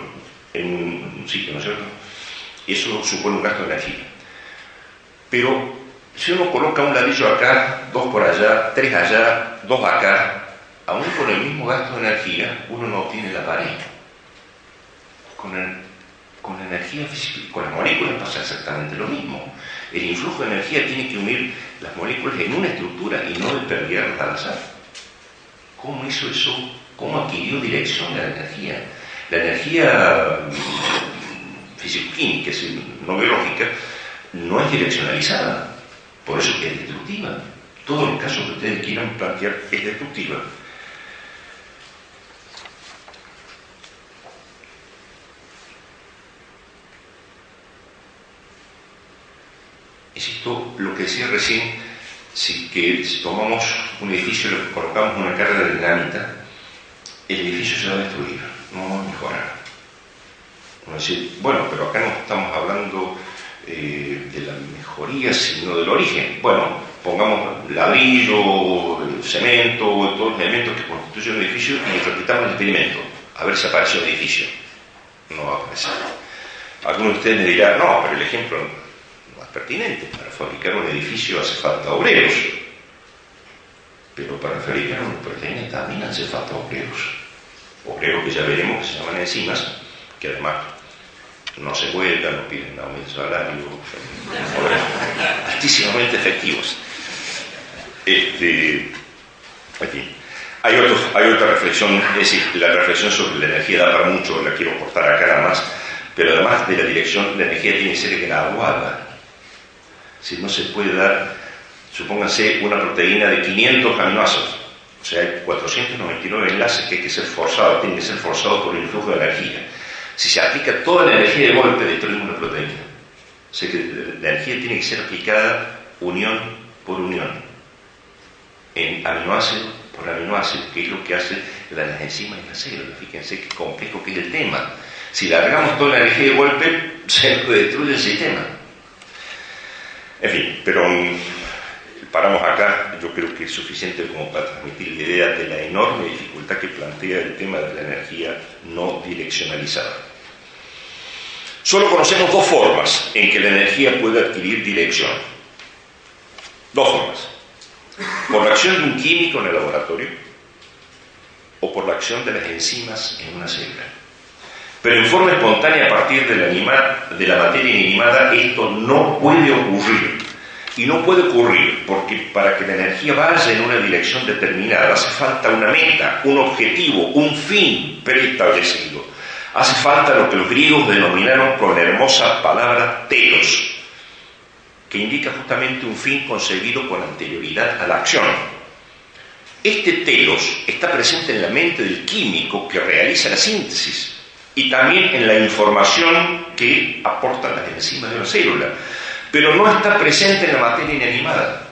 en un sitio, ¿no es cierto? Eso supone un gasto de energía. Pero si uno coloca un ladrillo acá, dos por allá, tres allá, dos acá, aún con el mismo gasto de energía, uno no obtiene la pared. Con la energía física, con las moléculas pasa exactamente lo mismo. El influjo de energía tiene que unir las moléculas en una estructura y no desperdigarlas al azar. ¿Cómo hizo eso? ¿Cómo adquirió dirección la energía? La energía físico-química, es decir, no biológica, no es direccionalizada. Por eso que es destructiva. Todo el caso que ustedes quieran plantear es destructiva. Insisto, lo que decía recién, si tomamos un edificio y le colocamos una carga de dinamita, el edificio se va a destruir, no va a mejorar. Uno dice, bueno, pero acá no estamos hablando de la mejoría, sino del origen. Bueno, pongamos ladrillo, cemento, todos los elementos que constituyen un edificio y repitamos el experimento, a ver si aparece un edificio. No va a aparecer. Algunos de ustedes me dirán, no, pero el ejemplo no es pertinente. Para fabricar un edificio hace falta obreros. Pero para fabricar una proteína también hace falta obreros. Obreros que ya veremos que se llaman enzimas, que además no se huelgan, no piden aumento de salario, obreros altísimamente efectivos. Aquí. Hay otra reflexión, es decir, la reflexión sobre la energía da para mucho, la quiero cortar acá nada más, pero además de la dirección, la energía tiene que ser graduada. Si no se puede dar, supónganse, una proteína de 500 aminoácidos, o sea, hay 499 enlaces que hay que ser forzados, tienen que ser forzados por el influjo de energía. Si se aplica toda la energía de golpe, destruimos una proteína. O sea que la energía tiene que ser aplicada unión por unión, en aminoácido por aminoácido, que es lo que hace las enzimas en la célula. Fíjense qué complejo que es el tema. Si largamos toda la energía de golpe, se nos destruye el sistema. En fin, pero paramos acá. Yo creo que es suficiente como para transmitir la idea de la enorme dificultad que plantea el tema de la energía no direccionalizada. Solo conocemos dos formas en que la energía puede adquirir dirección. Dos formas. Por la acción de un químico en el laboratorio o por la acción de las enzimas en una célula. Pero en forma espontánea a partir de la materia inanimada esto no puede ocurrir. Y no puede ocurrir porque para que la energía vaya en una dirección determinada hace falta una meta, un objetivo, un fin preestablecido. Hace falta lo que los griegos denominaron con la hermosa palabra telos, que indica justamente un fin concebido con anterioridad a la acción. Este telos está presente en la mente del químico que realiza la síntesis y también en la información que aportan las enzimas de una célula, pero no está presente en la materia inanimada.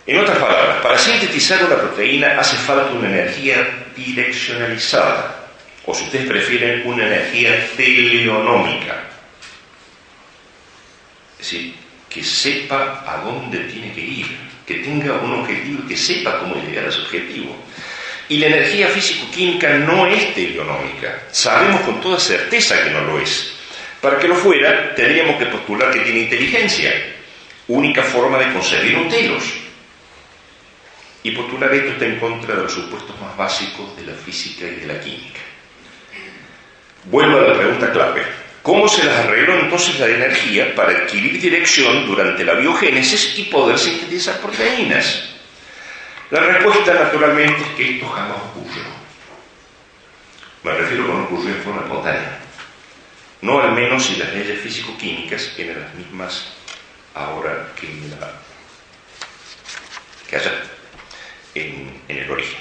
En otras palabras, para sintetizar una proteína hace falta una energía direccionalizada, o si ustedes prefieren, una energía teleonómica. Es decir, que sepa a dónde tiene que ir, que tenga un objetivo y que sepa cómo llegar a ese objetivo. Y la energía físico-química no es teleonómica. Sabemos con toda certeza que no lo es. Para que lo fuera, tendríamos que postular que tiene inteligencia, única forma de concebir un telos. Y postular esto está en contra de los supuestos más básicos de la física y de la química. Vuelvo a la pregunta clave. ¿Cómo se las arregló entonces la energía para adquirir dirección durante la biogénesis y poder sintetizar proteínas? La respuesta, naturalmente, es que esto jamás ocurrió. Me refiero a que no ocurrió en forma espontánea. No al menos si las leyes físico-químicas eran las mismas ahora que allá, en el origen.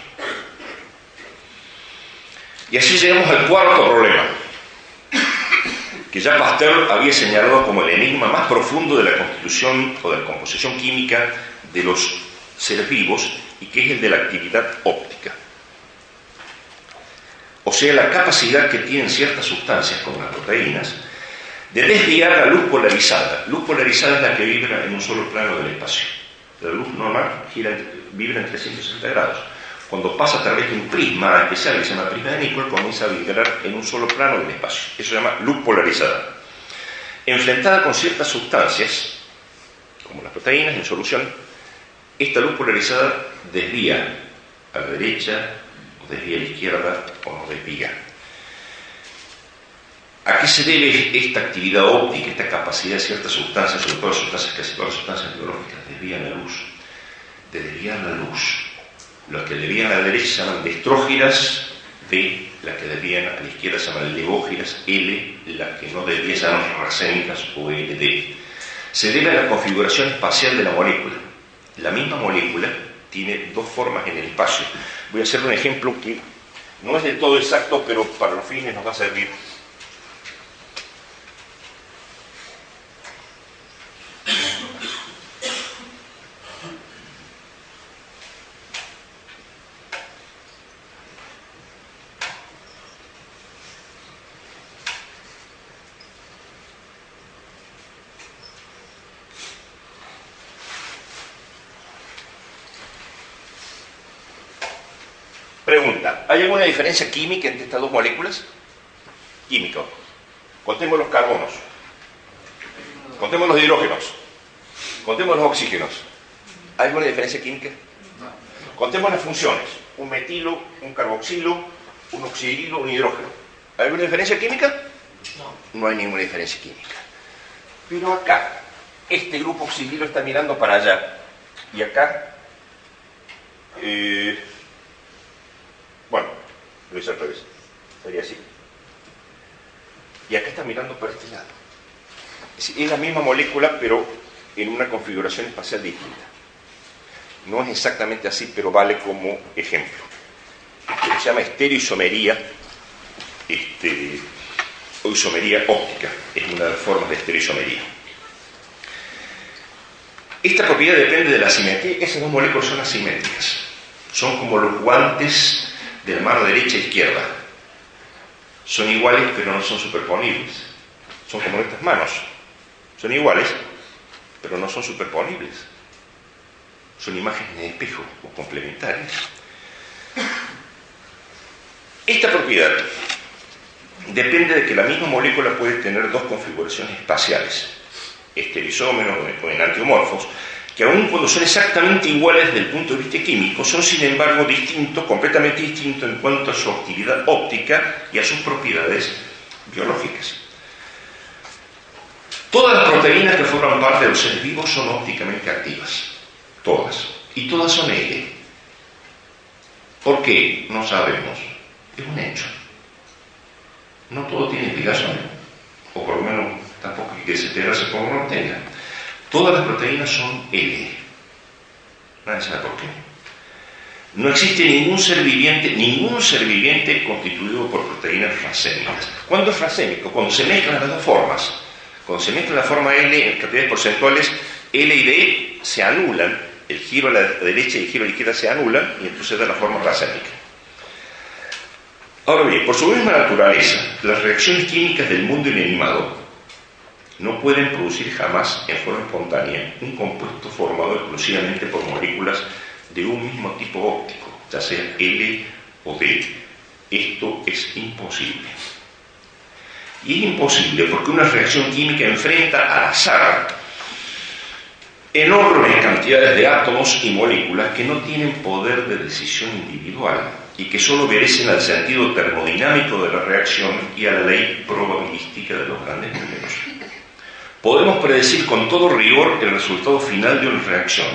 Y así llegamos al cuarto problema, que ya Pasteur había señalado como el enigma más profundo de la constitución o de la composición química de los seres vivos, y que es el de la actividad óptica. O sea, la capacidad que tienen ciertas sustancias, como las proteínas, de desviar la luz polarizada. Luz polarizada es la que vibra en un solo plano del espacio. La luz normal vibra en 360 grados. Cuando pasa a través de un prisma especial que se llama prisma de Nichols, comienza a vibrar en un solo plano del espacio. Eso se llama luz polarizada. Enfrentada con ciertas sustancias, como las proteínas en solución, esta luz polarizada desvía a la derecha, o desvía a la izquierda, o no desvía. ¿A qué se debe esta actividad óptica, esta capacidad de ciertas sustancias, sobre todo sustancias, casi todas las sustancias biológicas, desvían la luz? De desviar la luz. Los que desvían a la derecha se llaman destrógiras, D. Las que desvían a la izquierda se llaman levógiras, L. Las que no desvían se llaman racémicas o LD. Se debe a la configuración espacial de la molécula. La misma molécula tiene dos formas en el espacio. Voy a hacer un ejemplo que no es del todo exacto, pero para los fines nos va a servir. Pregunta, ¿hay alguna diferencia química entre estas dos moléculas? Química. Contemos los carbonos, contemos los hidrógenos, contemos los oxígenos. ¿Hay alguna diferencia química? Contemos las funciones, un metilo, un carboxilo, un oxidilo, un hidrógeno. ¿Hay alguna diferencia química? No hay ninguna diferencia química. Pero acá, este grupo oxidilo está mirando para allá, y acá... bueno, lo hice al revés, sería así. Y acá está mirando para este lado. Es la misma molécula, pero en una configuración espacial distinta. No es exactamente así, pero vale como ejemplo. Se llama estereoisomería, o isomería óptica. Es una de las formas de estereoisomería. Esta propiedad depende de la simetría. Esas dos moléculas son asimétricas. Son como los guantes de la mano derecha e izquierda. Son iguales, pero no son superponibles. Son como estas manos. Son iguales, pero no son superponibles. Son imágenes de espejo o complementarias. Esta propiedad depende de que la misma molécula puede tener dos configuraciones espaciales, estereoisómeros o enantiomorfos, que aun cuando son exactamente iguales desde el punto de vista químico, son sin embargo distintos, completamente distintos en cuanto a su actividad óptica y a sus propiedades biológicas. Todas las proteínas que forman parte de los seres vivos son ópticamente activas, todas, y todas son L. ¿Por qué? No sabemos, es un hecho. No todo tiene explicación, o por lo menos tampoco hay que desesperarse por no tenga. Todas las proteínas son L. Nadie sabe por qué. No existe ningún ser viviente constituido por proteínas racémicas. ¿Cuándo es racémico? Cuando se mezclan las dos formas. Cuando se mezcla la forma L en cantidades porcentuales, L y D se anulan, el giro a la derecha y el giro a la izquierda se anulan, y entonces da la forma racémica. Ahora bien, por su misma naturaleza, las reacciones químicas del mundo inanimado no pueden producir jamás en forma espontánea un compuesto formado exclusivamente por moléculas de un mismo tipo óptico, ya sea L o D. Esto es imposible. Y es imposible porque una reacción química enfrenta al azar enormes cantidades de átomos y moléculas que no tienen poder de decisión individual y que solo obedecen al sentido termodinámico de la reacción y a la ley probabilística de los grandes números. Podemos predecir con todo rigor el resultado final de una reacción,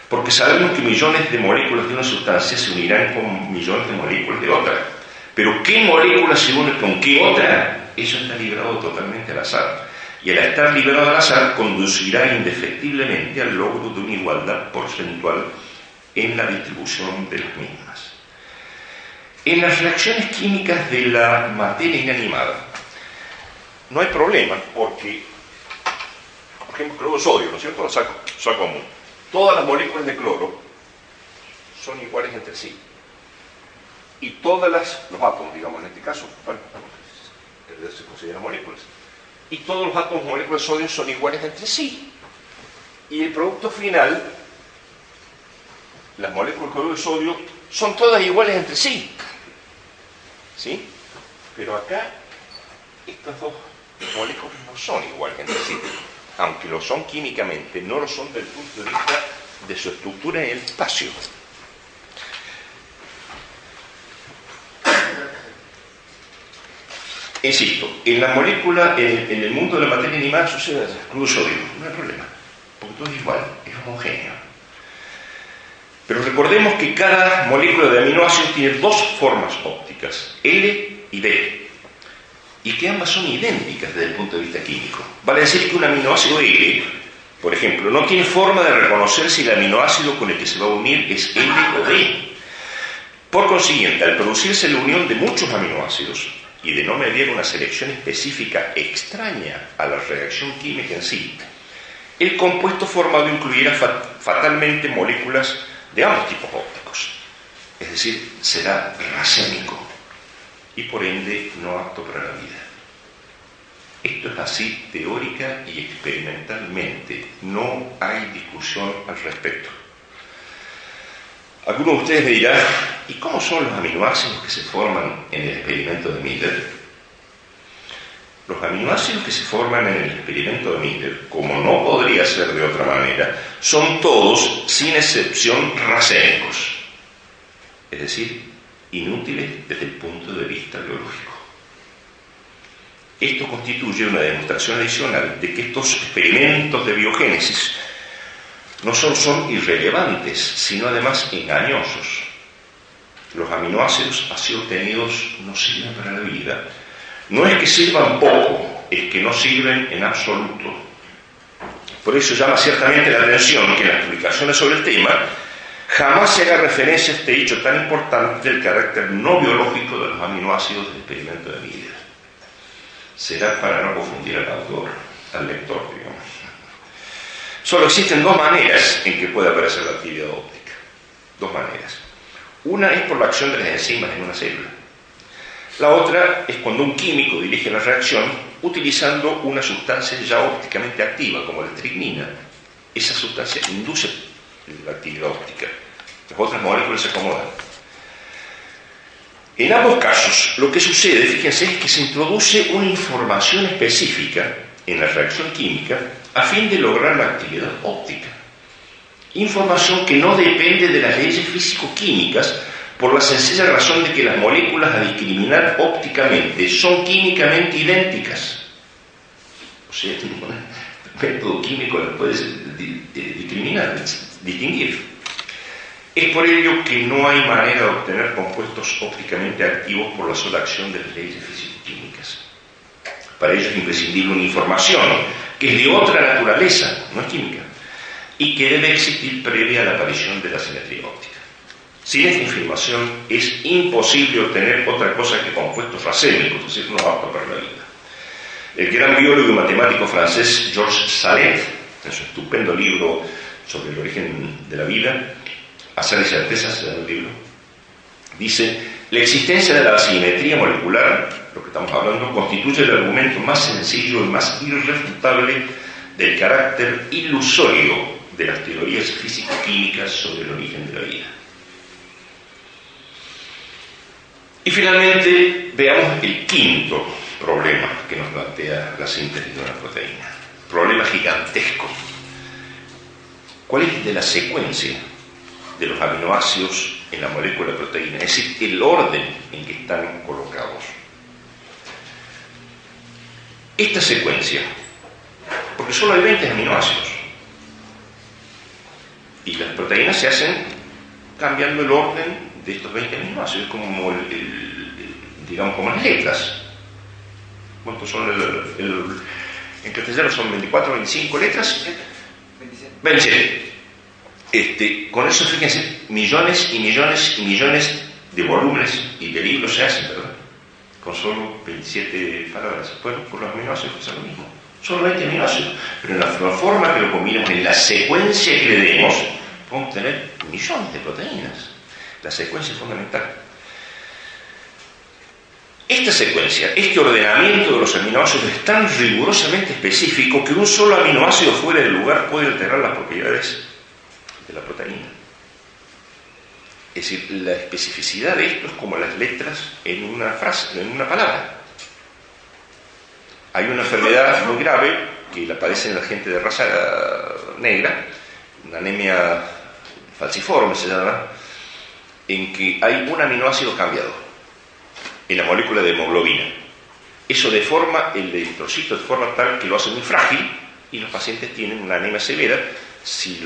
porque sabemos que millones de moléculas de una sustancia se unirán con millones de moléculas de otra. Pero ¿qué molécula se une con qué otra? Eso está librado totalmente al azar. Y al estar librado al azar, conducirá indefectiblemente al logro de una igualdad porcentual en la distribución de las mismas. En las reacciones químicas de la materia inanimada no hay problema, porque, por ejemplo, cloro de sodio, ¿no es cierto? Lo saco común. Todas las moléculas de cloro son iguales entre sí. Y todos los átomos, digamos en este caso, bueno, se consideran moléculas. Y todos los átomos moléculas de sodio son iguales entre sí. Y el producto final, las moléculas de cloruro de sodio, son todas iguales entre sí. ¿Sí? Pero acá, estas dos moléculas no son iguales entre sí. Aunque lo son químicamente, no lo son desde el punto de vista de su estructura en el espacio. Insisto, en la molécula, en el mundo de la materia animada sucede el cloruro de sodio, no hay problema, porque todo es igual, es homogéneo. Pero recordemos que cada molécula de aminoácidos tiene dos formas ópticas, L y D, y que ambas son idénticas desde el punto de vista químico. Vale decir que un aminoácido L, por ejemplo, no tiene forma de reconocer si el aminoácido con el que se va a unir es L o D. Por consiguiente, al producirse la unión de muchos aminoácidos, y de no mediar una selección específica extraña a la reacción química en sí, el compuesto formado incluirá fatalmente moléculas de ambos tipos ópticos, es decir, será racémico y por ende no apto para la vida. Esto es así teórica y experimentalmente, no hay discusión al respecto. Algunos de ustedes me dirán, ¿y cómo son los aminoácidos que se forman en el experimento de Miller? Los aminoácidos que se forman en el experimento de Miller, como no podría ser de otra manera, son todos, sin excepción, racémicos, es decir, inútiles desde el punto de vista biológico. Esto constituye una demostración adicional de que estos experimentos de biogénesis no solo son irrelevantes, sino además engañosos. Los aminoácidos así obtenidos no sirven para la vida. No es que sirvan poco, es que no sirven en absoluto. Por eso llama ciertamente la atención que en las publicaciones sobre el tema jamás se haga referencia a este hecho tan importante del carácter no biológico de los aminoácidos del experimento de Miller. Será para no confundir al autor, al lector, digamos. Solo existen dos maneras en que puede aparecer la actividad óptica. Dos maneras. Una es por la acción de las enzimas en una célula. La otra es cuando un químico dirige la reacción utilizando una sustancia ya ópticamente activa, como la estricnina. Esa sustancia induce la actividad óptica. Las otras moléculas se acomodan. En ambos casos, lo que sucede, fíjense, es que se introduce una información específica en la reacción química a fin de lograr la actividad óptica. Información que no depende de las leyes físico-químicas por la sencilla razón de que las moléculas a discriminar ópticamente son químicamente idénticas. O sea, un método químico las puede discriminar, distinguir. Es por ello que no hay manera de obtener compuestos ópticamente activos por la sola acción de las leyes físico-químicas. Para ello es imprescindible una información que es de otra naturaleza, no es química, y que debe existir previa a la aparición de la simetría óptica. Sin esta información es imposible obtener otra cosa que compuestos racémicos, es decir, no aptos para la vida. El gran biólogo y matemático francés Georges Salet, en su estupendo libro sobre el origen de la vida, Azar y certeza se llama el libro, dice: la existencia de la asimetría molecular, lo que estamos hablando, constituye el argumento más sencillo y más irrefutable del carácter ilusorio de las teorías físico-químicas sobre el origen de la vida. Y finalmente veamos el quinto problema que nos plantea la síntesis de una proteína. Problema gigantesco. ¿Cuál es el de la secuencia de los aminoácidos en la molécula de proteína? Es decir, el orden en que están colocados. Esta secuencia, porque solo hay 20 aminoácidos, y las proteínas se hacen cambiando el orden de estos 20 aminoácidos, como digamos como las letras. ¿Cuántos son en castellano son 24, 25 letras? 27. Con eso, fíjense, millones y millones y millones de volúmenes y de libros se hacen, ¿verdad? Con solo 27 palabras. Bueno, con los aminoácidos es lo mismo. Solo 20 aminoácidos. Pero en la forma que lo combinamos, en la secuencia que le demos, podemos tener millones de proteínas. La secuencia es fundamental. Esta secuencia, este ordenamiento de los aminoácidos es tan rigurosamente específico que un solo aminoácido fuera del lugar puede alterar las propiedades de la proteína. Es decir, la especificidad de esto es como las letras en una frase, en una palabra. Hay una enfermedad muy grave que la padecen la gente de raza negra, una anemia falciforme se llama, en que hay un aminoácido cambiado en la molécula de hemoglobina. Eso deforma el eritrocito de forma tal que lo hace muy frágil y los pacientes tienen una anemia severa. Si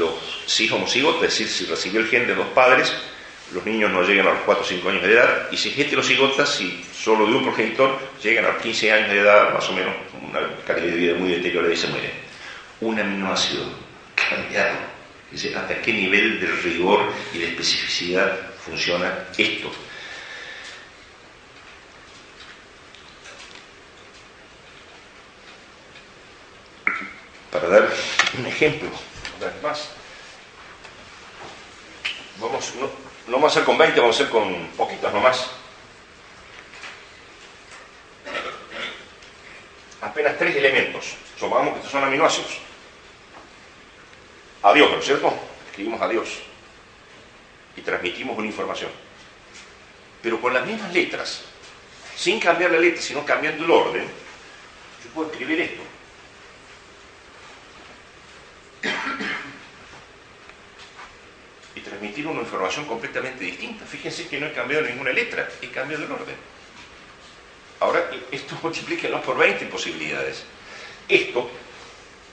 es homocigoto, es decir, si recibió el gen de dos padres, los niños no llegan a los 4 o 5 años de edad, y si es heterocigota, si solo de un progenitor, llegan a los 15 años de edad, más o menos, una calidad de vida muy deteriorada y se mueren. Un aminoácido cambiado. Es decir, hasta qué nivel de rigor y de especificidad funciona esto. Para dar un ejemplo, una vez más, no vamos a hacer con 20, vamos a hacer con poquitos nomás. Apenas 3 elementos. Supongamos que estos son aminoácidos. Adiós, ¿no es cierto? Escribimos adiós y transmitimos una información. Pero con las mismas letras, sin cambiar la letra, sino cambiando el orden, yo puedo escribir esto. Y transmitir una información completamente distinta. Fíjense que no he cambiado ninguna letra, he cambiado el orden. Ahora, esto multiplíquenlo por 20 posibilidades. Esto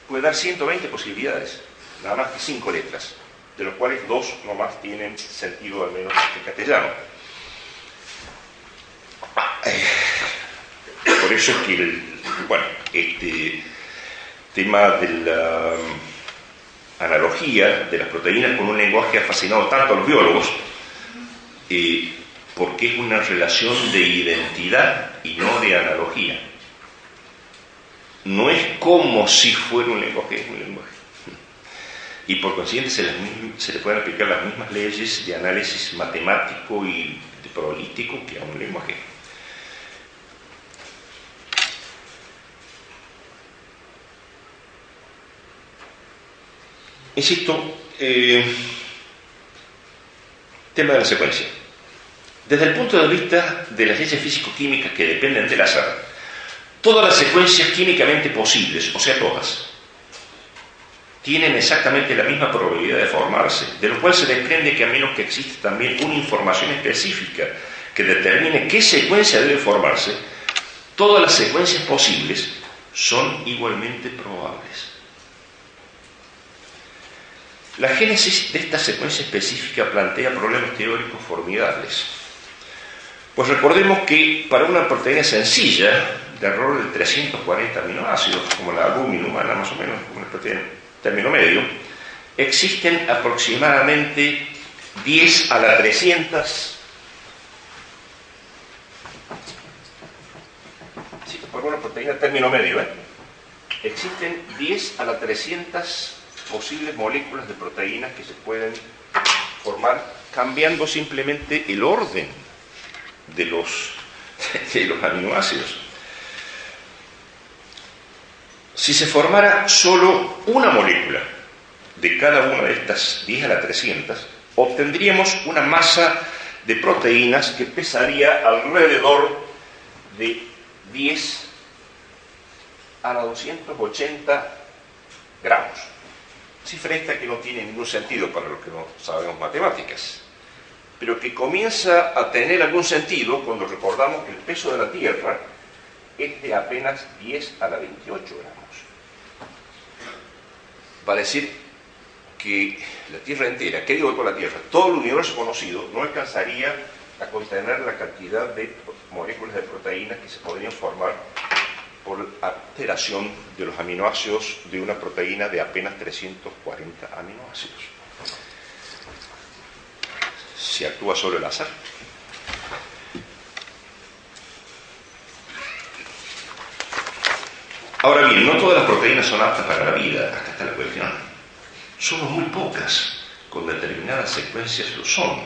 puede dar 120 posibilidades, nada más que 5 letras, de los cuales 2 nomás tienen sentido, al menos en castellano. Por eso es que este tema de la analogía de las proteínas con un lenguaje ha fascinado tanto a los biólogos, porque es una relación de identidad y no de analogía. No es como si fuera un lenguaje, es un lenguaje. Y por consiguiente se le pueden aplicar las mismas leyes de análisis matemático y de probabilístico que a un lenguaje. Insisto, tema de la secuencia. Desde el punto de vista de las leyes físico-químicas que dependen del azar, todas las secuencias químicamente posibles, o sea, todas, tienen exactamente la misma probabilidad de formarse, de lo cual se desprende que a menos que exista también una información específica que determine qué secuencia debe formarse, todas las secuencias posibles son igualmente probables. La génesis de esta secuencia específica plantea problemas teóricos formidables. Pues recordemos que para una proteína sencilla, de error de 340 aminoácidos, como la albúmina humana, más o menos, como el término medio, existen aproximadamente 10 a la 300. Sí, por una proteína término medio, existen 10 a la 300 posibles moléculas de proteínas que se pueden formar cambiando simplemente el orden de los aminoácidos. Si se formara solo una molécula de cada una de estas 10 a la 300, obtendríamos una masa de proteínas que pesaría alrededor de 10 a la 280 gramos. Cifra esta que no tiene ningún sentido para los que no sabemos matemáticas, pero que comienza a tener algún sentido cuando recordamos que el peso de la Tierra es de apenas 10 a la 28 gramos. Va a decir que la Tierra entera, ¿qué digo con la Tierra? Todo el universo conocido no alcanzaría a contener la cantidad de moléculas de proteínas que se podrían formar por alteración de los aminoácidos de una proteína de apenas 340 aminoácidos. Si actúa solo el azar. Ahora bien, no todas las proteínas son aptas para la vida, acá está la cuestión. Solo muy pocas, con determinadas secuencias lo son.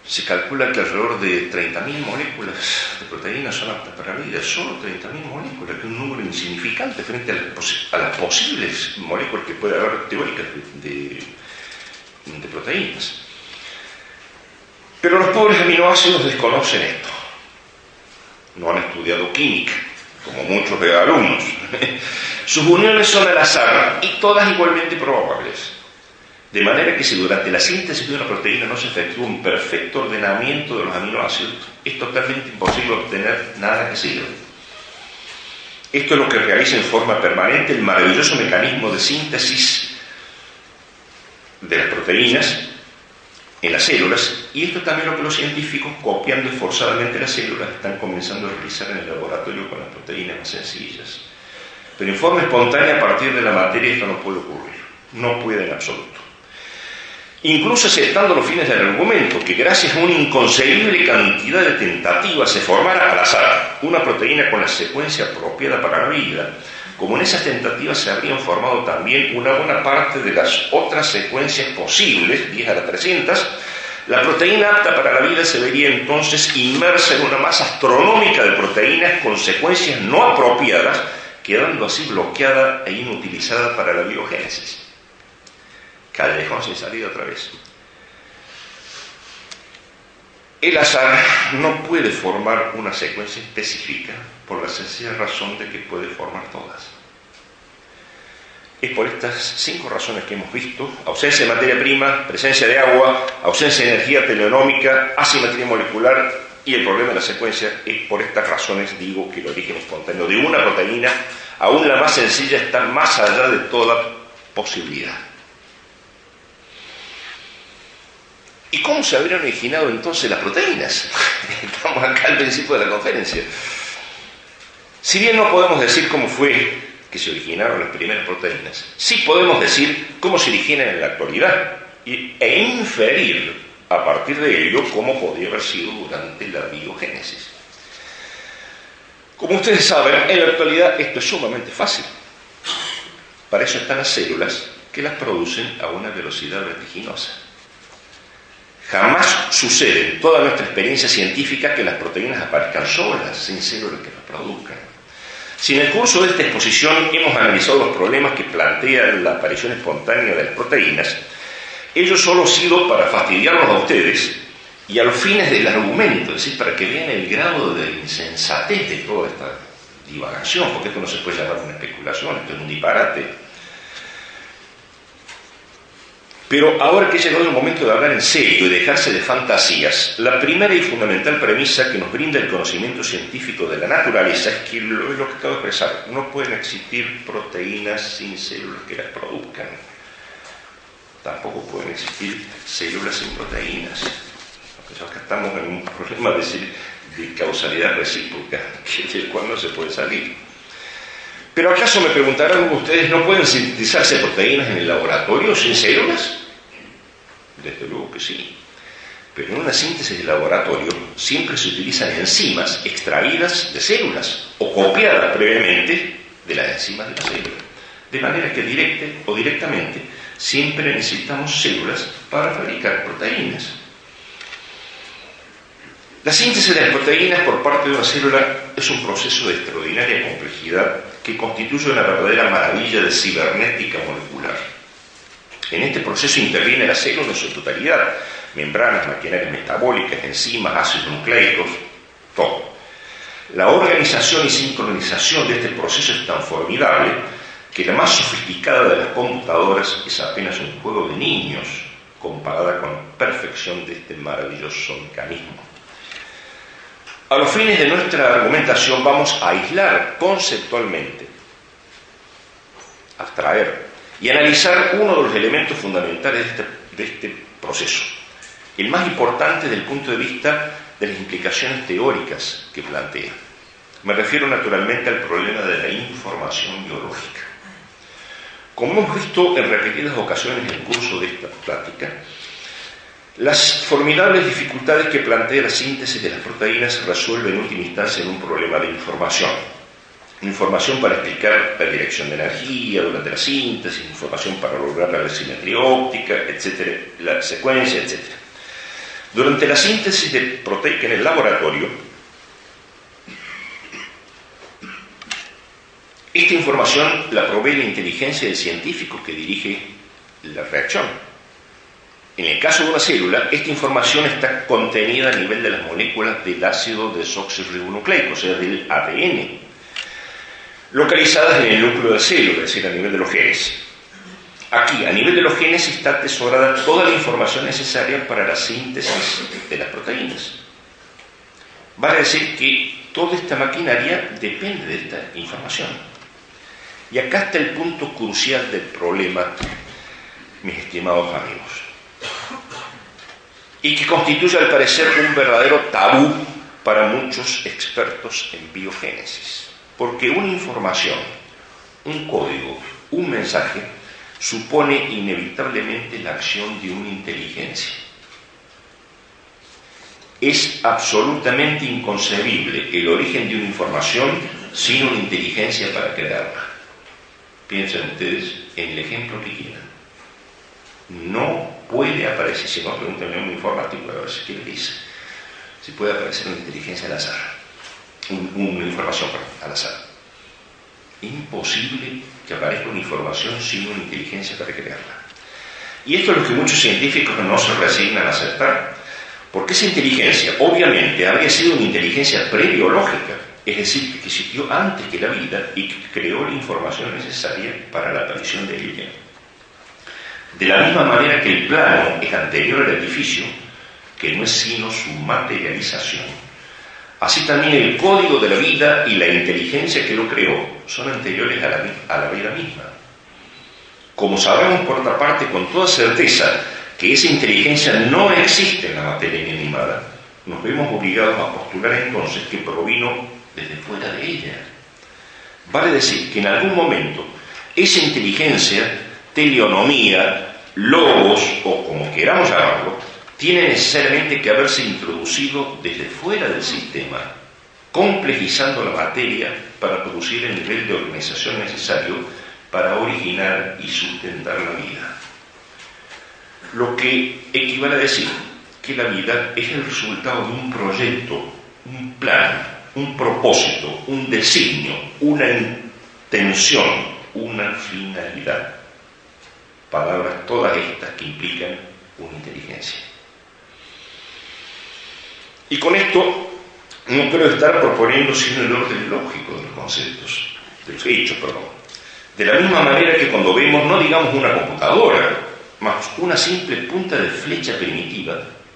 Se calcula que alrededor de 30.000 moléculas de proteínas son aptas para la vida, solo 30.000 moléculas, que es un número insignificante frente a las posibles moléculas que puede haber teóricas de proteínas. Pero los pobres aminoácidos desconocen esto. No han estudiado química, como muchos de alumnos. Sus uniones son al azar y todas igualmente probables. De manera que si durante la síntesis de una proteína no se efectúa un perfecto ordenamiento de los aminoácidos, es totalmente imposible obtener nada que sirva. Esto es lo que realiza en forma permanente el maravilloso mecanismo de síntesis de las proteínas en las células, y esto es también lo que los científicos, copiando esforzadamente las células, están comenzando a realizar en el laboratorio con las proteínas más sencillas. Pero en forma espontánea, a partir de la materia, esto no puede ocurrir. No puede en absoluto. Incluso aceptando los fines del argumento, que gracias a una inconcebible cantidad de tentativas se formara al azar una proteína con la secuencia apropiada para la vida, como en esas tentativas se habrían formado también una buena parte de las otras secuencias posibles, 10 a la 300, la proteína apta para la vida se vería entonces inmersa en una masa astronómica de proteínas con secuencias no apropiadas, quedando así bloqueada e inutilizada para la biogénesis. Callejón sin salida otra vez. El azar no puede formar una secuencia específica por la sencilla razón de que puede formar todas. Es por estas 5 razones que hemos visto: ausencia de materia prima, presencia de agua, ausencia de energía teleonómica, asimetría molecular y el problema de la secuencia. Es por estas razones digo que el origen espontáneo de una proteína, aún la más sencilla, está más allá de toda posibilidad. ¿Y cómo se habrían originado entonces las proteínas? Estamos acá al principio de la conferencia. Si bien no podemos decir cómo fue que se originaron las primeras proteínas, sí podemos decir cómo se originan en la actualidad e inferir a partir de ello cómo podría haber sido durante la biogénesis. Como ustedes saben, en la actualidad esto es sumamente fácil. Para eso están las células que las producen a una velocidad vertiginosa. Jamás sucede en toda nuestra experiencia científica que las proteínas aparezcan solas, sin células que las produzcan. Si en el curso de esta exposición hemos analizado los problemas que plantea la aparición espontánea de las proteínas, ello solo ha sido para fastidiarlos a ustedes y a los fines del argumento, es decir, para que vean el grado de insensatez de toda esta divagación, porque esto no se puede llamar una especulación, esto es un disparate. Pero ahora que ha llegado el momento de hablar en serio y dejarse de fantasías, la primera y fundamental premisa que nos brinda el conocimiento científico de la naturaleza es que, es lo que acabo de expresar, no pueden existir proteínas sin células que las produzcan. Tampoco pueden existir células sin proteínas. Entonces acá estamos en un problema de causalidad recíproca, del cual no se puede salir. Pero ¿acaso, me preguntarán ustedes, no pueden sintetizarse proteínas en el laboratorio sin células? Desde luego que sí. Pero en una síntesis de laboratorio siempre se utilizan enzimas extraídas de células o copiadas previamente de las enzimas de la célula. De manera que directa o directamente siempre necesitamos células para fabricar proteínas. La síntesis de las proteínas por parte de una célula es un proceso de extraordinaria complejidad que constituye una verdadera maravilla de cibernética molecular. En este proceso interviene la célula en su totalidad: membranas, maquinarias metabólicas, enzimas, ácidos nucleicos, todo. La organización y sincronización de este proceso es tan formidable que la más sofisticada de las computadoras es apenas un juego de niños comparada con la perfección de este maravilloso mecanismo. A los fines de nuestra argumentación vamos a aislar conceptualmente, abstraer y analizar uno de los elementos fundamentales de este proceso, el más importante desde el punto de vista de las implicaciones teóricas que plantea. Me refiero naturalmente al problema de la información biológica. Como hemos visto en repetidas ocasiones en el curso de esta plática, las formidables dificultades que plantea la síntesis de las proteínas se resuelven en última instancia en un problema de información. Información para explicar la dirección de energía durante la síntesis, información para lograr la simetría óptica, etcétera, la secuencia, etcétera. Durante la síntesis de proteica en el laboratorio, esta información la provee la inteligencia del científico que dirige la reacción. En el caso de una célula, esta información está contenida a nivel de las moléculas del ácido desoxirribonucleico, o sea, del ADN, localizadas en el núcleo de la célula, es decir, a nivel de los genes. Aquí, a nivel de los genes, está atesorada toda la información necesaria para la síntesis de las proteínas. Vale decir que toda esta maquinaria depende de esta información. Y acá está el punto crucial del problema, mis estimados amigos, y que constituye al parecer un verdadero tabú para muchos expertos en biogénesis. Porque una información, un código, un mensaje, supone inevitablemente la acción de una inteligencia. Es absolutamente inconcebible el origen de una información sin una inteligencia para crearla. Piensen ustedes en el ejemplo que quieran. No puede aparecer, si no, pregúntenme a un informático a ver si le dice, si puede aparecer una inteligencia al azar, una información al azar. Imposible que aparezca una información sin una inteligencia para crearla. Y esto es lo que muchos científicos no se resignan a aceptar, porque esa inteligencia obviamente habría sido una inteligencia prebiológica, es decir, que existió antes que la vida y que creó la información necesaria para la aparición de ella. De la misma manera que el plano es anterior al edificio, que no es sino su materialización, así también el código de la vida y la inteligencia que lo creó son anteriores a la vida misma. Como sabemos, por otra parte, con toda certeza que esa inteligencia no existe en la materia inanimada, nos vemos obligados a postular entonces que provino desde fuera de ella. Vale decir que en algún momento esa inteligencia, teleonomía, logos o como queramos llamarlo, tiene necesariamente que haberse introducido desde fuera del sistema, complejizando la materia para producir el nivel de organización necesario para originar y sustentar la vida. Lo que equivale a decir que la vida es el resultado de un proyecto, un plan, un propósito, un designio, una intención, una finalidad. Palabras todas estas que implican una inteligencia. Y con esto no quiero estar proponiendo sino el orden lógico de los conceptos, de los hechos, perdón. De la misma manera que cuando vemos, no digamos una computadora, más una simple punta de flecha primitiva,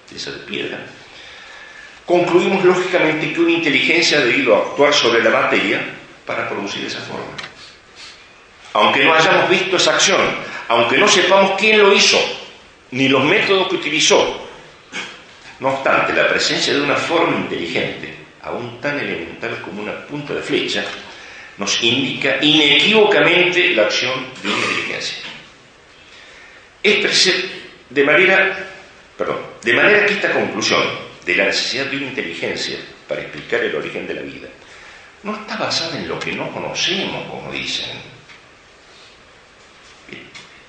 de esa de piedra, concluimos lógicamente que una inteligencia ha debido actuar sobre la materia para producir esa forma. Aunque no hayamos visto esa acción, aunque no sepamos quién lo hizo, ni los métodos que utilizó, no obstante, la presencia de una forma inteligente aún tan elemental como una punta de flecha, nos indica inequívocamente la acción de una inteligencia. De manera que esta conclusión de la necesidad de una inteligencia para explicar el origen de la vida no está basada en lo que no conocemos, como dicen.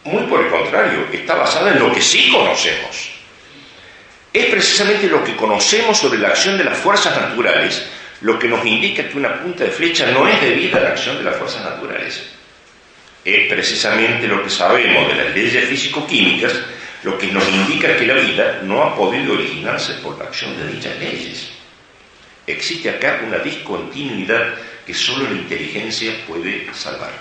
Muy por el contrario, está basada en lo que sí conocemos. Es precisamente lo que conocemos sobre la acción de las fuerzas naturales lo que nos indica que una punta de flecha no es debida a la acción de las fuerzas naturales. Es precisamente lo que sabemos de las leyes físico-químicas lo que nos indica que la vida no ha podido originarse por la acción de dichas leyes. Existe acá una discontinuidad que solo la inteligencia puede salvar.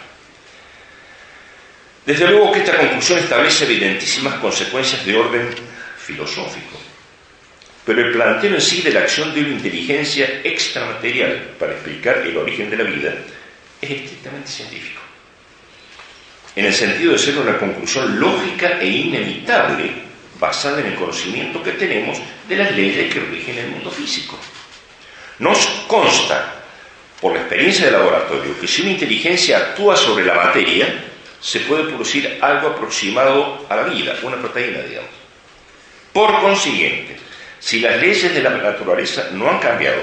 Desde luego que esta conclusión establece evidentísimas consecuencias de orden filosófico, pero el planteo en sí de la acción de una inteligencia extramaterial para explicar el origen de la vida es estrictamente científico, en el sentido de ser una conclusión lógica e inevitable basada en el conocimiento que tenemos de las leyes que rigen el mundo físico. Nos consta, por la experiencia de laboratorio, que si una inteligencia actúa sobre la materia, se puede producir algo aproximado a la vida, una proteína, digamos. Por consiguiente, si las leyes de la naturaleza no han cambiado,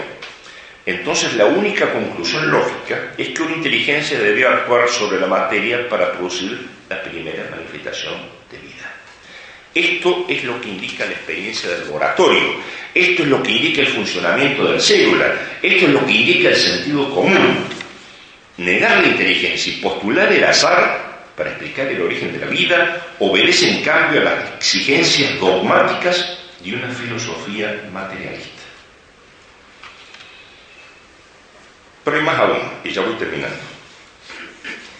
entonces la única conclusión lógica es que una inteligencia debió actuar sobre la materia para producir la primera manifestación de vida. Esto es lo que indica la experiencia del laboratorio, esto es lo que indica el funcionamiento de la célula, esto es lo que indica el sentido común. Negar la inteligencia y postular el azar para explicar el origen de la vida obedece en cambio a las exigencias dogmáticas de una filosofía materialista. Pero hay más aún, y ya voy terminando.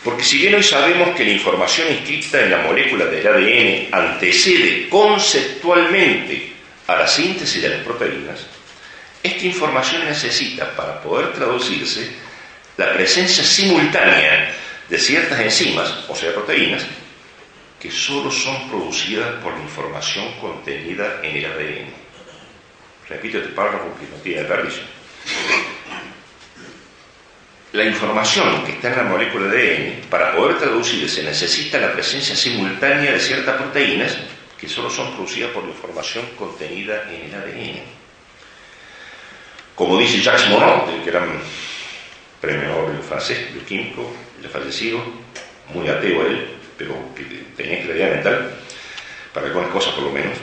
Porque si bien hoy sabemos que la información inscrita en la molécula del ADN antecede conceptualmente a la síntesis de las proteínas, esta información necesita, para poder traducirse, la presencia simultánea de ciertas enzimas, o sea, proteínas, que solo son producidas por la información contenida en el ADN. Repito este párrafo que no tiene desperdicio. La información que está en la molécula de ADN, para poder traducirse, necesita la presencia simultánea de ciertas proteínas que solo son producidas por la información contenida en el ADN. Como dice Jacques Monod, el gran premio Nobel francés, bioquímico, ya fallecido, muy ateo a él, pero que tenía claridad mental, para algunas cosas por lo menos.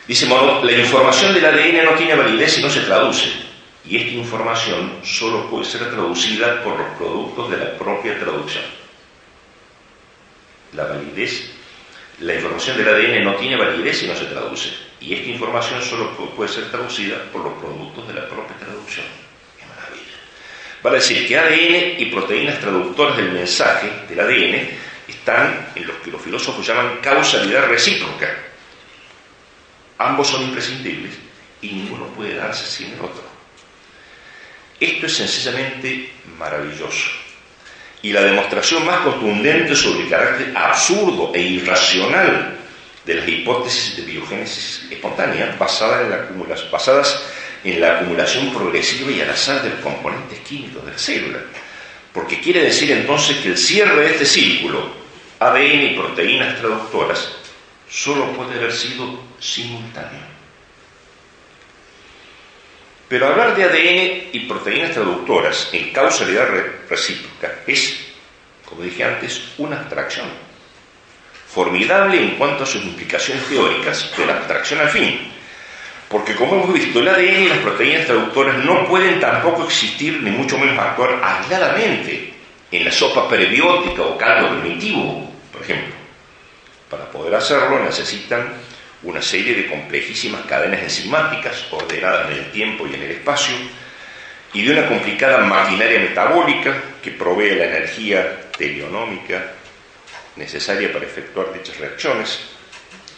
Dice Monod, la información del ADN no tiene validez si no se traduce, y esta información solo puede ser traducida por los productos de la propia traducción. La información del ADN no tiene validez si no se traduce, y esta información solo puede ser traducida por los productos de la propia traducción. ¡Qué maravilla! Vale decir que ADN y proteínas traductoras del mensaje del ADN están en lo que los filósofos llaman causalidad recíproca. Ambos son imprescindibles y ninguno puede darse sin el otro. Esto es sencillamente maravilloso. Y la demostración más contundente sobre el carácter absurdo e irracional de las hipótesis de biogénesis espontánea basadas en la acumulación progresiva y al azar de los componentes químicos de la célula. Porque quiere decir entonces que el cierre de este círculo, ADN y proteínas traductoras, solo puede haber sido simultáneo. Pero hablar de ADN y proteínas traductoras en causalidad recíproca es, como dije antes, una abstracción. Formidable en cuanto a sus implicaciones teóricas, pero abstracción al fin. Porque como hemos visto, el ADN y las proteínas traductoras no pueden tampoco existir, ni mucho menos actuar aisladamente en la sopa prebiótica o caldo primitivo, por ejemplo. Para poder hacerlo necesitan una serie de complejísimas cadenas enzimáticas ordenadas en el tiempo y en el espacio, y de una complicada maquinaria metabólica que provee la energía teleonómica necesaria para efectuar dichas reacciones.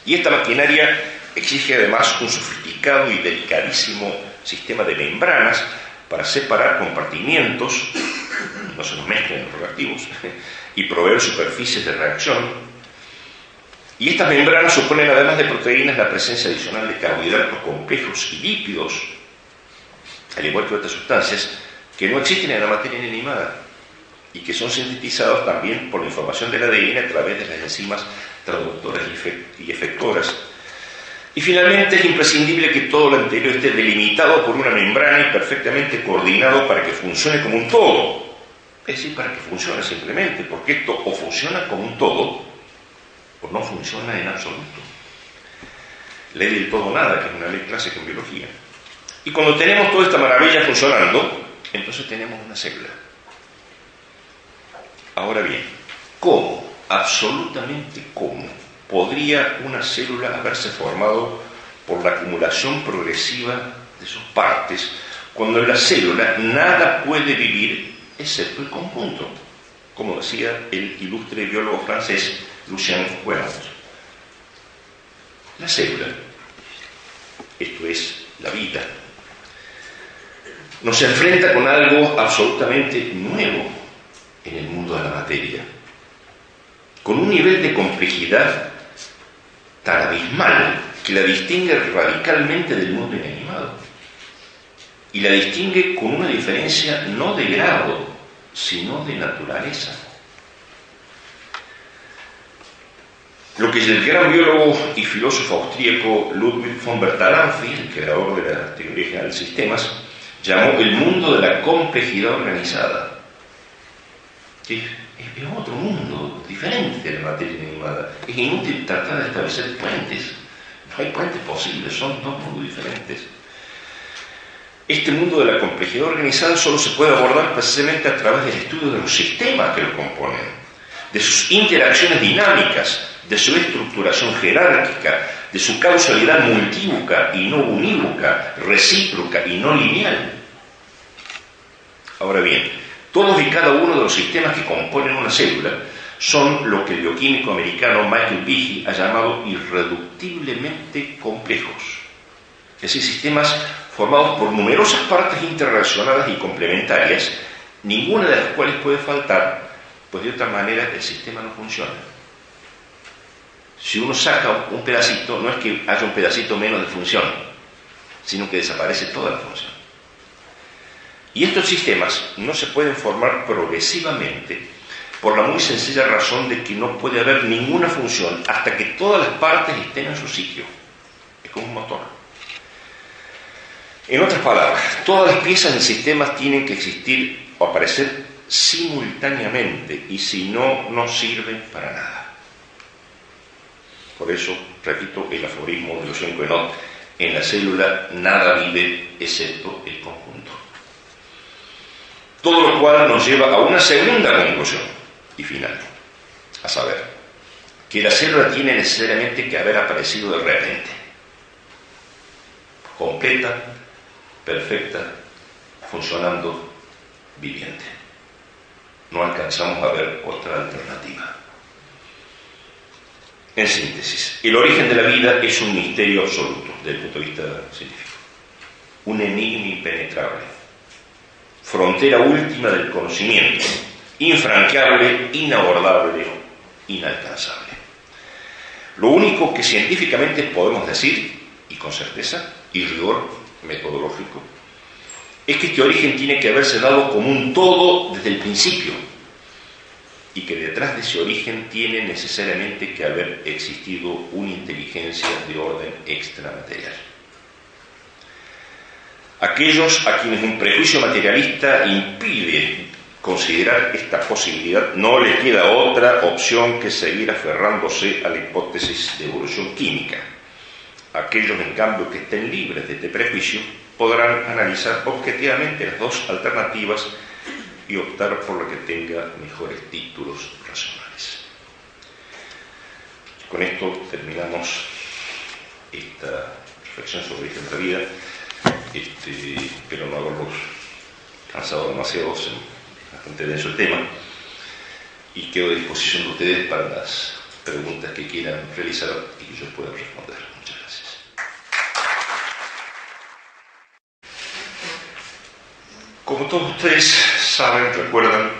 Y esta maquinaria exige además un sofisticado y delicadísimo sistema de membranas para separar compartimientos, no se nos mezclen los reactivos, y proveer superficies de reacción. Y estas membranas suponen, además de proteínas, la presencia adicional de carbohidratos complejos y lípidos, al igual que otras sustancias, que no existen en la materia inanimada y que son sintetizados también por la información del ADN a través de las enzimas traductoras y efectoras. Y finalmente es imprescindible que todo lo anterior esté delimitado por una membrana y perfectamente coordinado para que funcione como un todo. Es decir, para que funcione simplemente, porque esto o funciona como un todo o no funciona en absoluto. Ley del todo nada, que es una ley clásica en biología. Y cuando tenemos toda esta maravilla funcionando, entonces tenemos una célula. Ahora bien, ¿cómo? Absolutamente cómo podría una célula haberse formado por la acumulación progresiva de sus partes, cuando en la célula nada puede vivir excepto el conjunto, como decía el ilustre biólogo francés Lucien Huellant. La célula, esto es la vida, nos enfrenta con algo absolutamente nuevo en el mundo de la materia, con un nivel de complejidad tan abismal que la distingue radicalmente del mundo inanimado, y la distingue con una diferencia no de grado, sino de naturaleza. Lo que el gran biólogo y filósofo austríaco Ludwig von Bertalanffy, el creador de la teoría general de sistemas, llamó el mundo de la complejidad organizada, que es otro mundo diferente de la materia inanimada. Es inútil tratar de establecer puentes, no hay puentes posibles, son dos mundos diferentes. Este mundo de la complejidad organizada solo se puede abordar precisamente a través del estudio de los sistemas que lo componen, de sus interacciones dinámicas, de su estructuración jerárquica, de su causalidad multívoca y no unívoca, recíproca y no lineal. Ahora bien, todos y cada uno de los sistemas que componen una célula son lo que el bioquímico americano Michael Behe ha llamado irreductiblemente complejos, es decir, sistemas formados por numerosas partes interrelacionadas y complementarias, ninguna de las cuales puede faltar, pues de otra manera el sistema no funciona. Si uno saca un pedacito, no es que haya un pedacito menos de función, sino que desaparece toda la función. Y estos sistemas no se pueden formar progresivamente por la muy sencilla razón de que no puede haber ninguna función hasta que todas las partes estén en su sitio. Es como un motor. En otras palabras, todas las piezas del sistema tienen que existir o aparecer simultáneamente, y si no, no sirven para nada. Por eso, repito el aforismo de Lucien Huellant: en la célula nada vive excepto el conjunto. Todo lo cual nos lleva a una segunda conclusión y final, a saber, que la célula tiene necesariamente que haber aparecido de repente, completa, perfecta, funcionando, viviente. No alcanzamos a ver otra alternativa. En síntesis, el origen de la vida es un misterio absoluto desde el punto de vista científico, un enigma impenetrable, frontera última del conocimiento, infranqueable, inabordable, inalcanzable. Lo único que científicamente podemos decir, y con certeza y rigor metodológico, es que este origen tiene que haberse dado como un todo desde el principio, y que detrás de ese origen tiene necesariamente que haber existido una inteligencia de orden extramaterial. Aquellos a quienes un prejuicio materialista impide considerar esta posibilidad, no les queda otra opción que seguir aferrándose a la hipótesis de evolución química. Aquellos, en cambio, que estén libres de este prejuicio podrán analizar objetivamente las dos alternativas y optar por la que tenga mejores títulos racionales. Con esto terminamos esta reflexión sobre el origen de la vida. Espero no haberlos cansado demasiado, es bastante denso el tema, y quedo a disposición de ustedes para las preguntas que quieran realizar y que yo pueda responder. Muchas gracias. Como todos ustedes saben, recuerdan,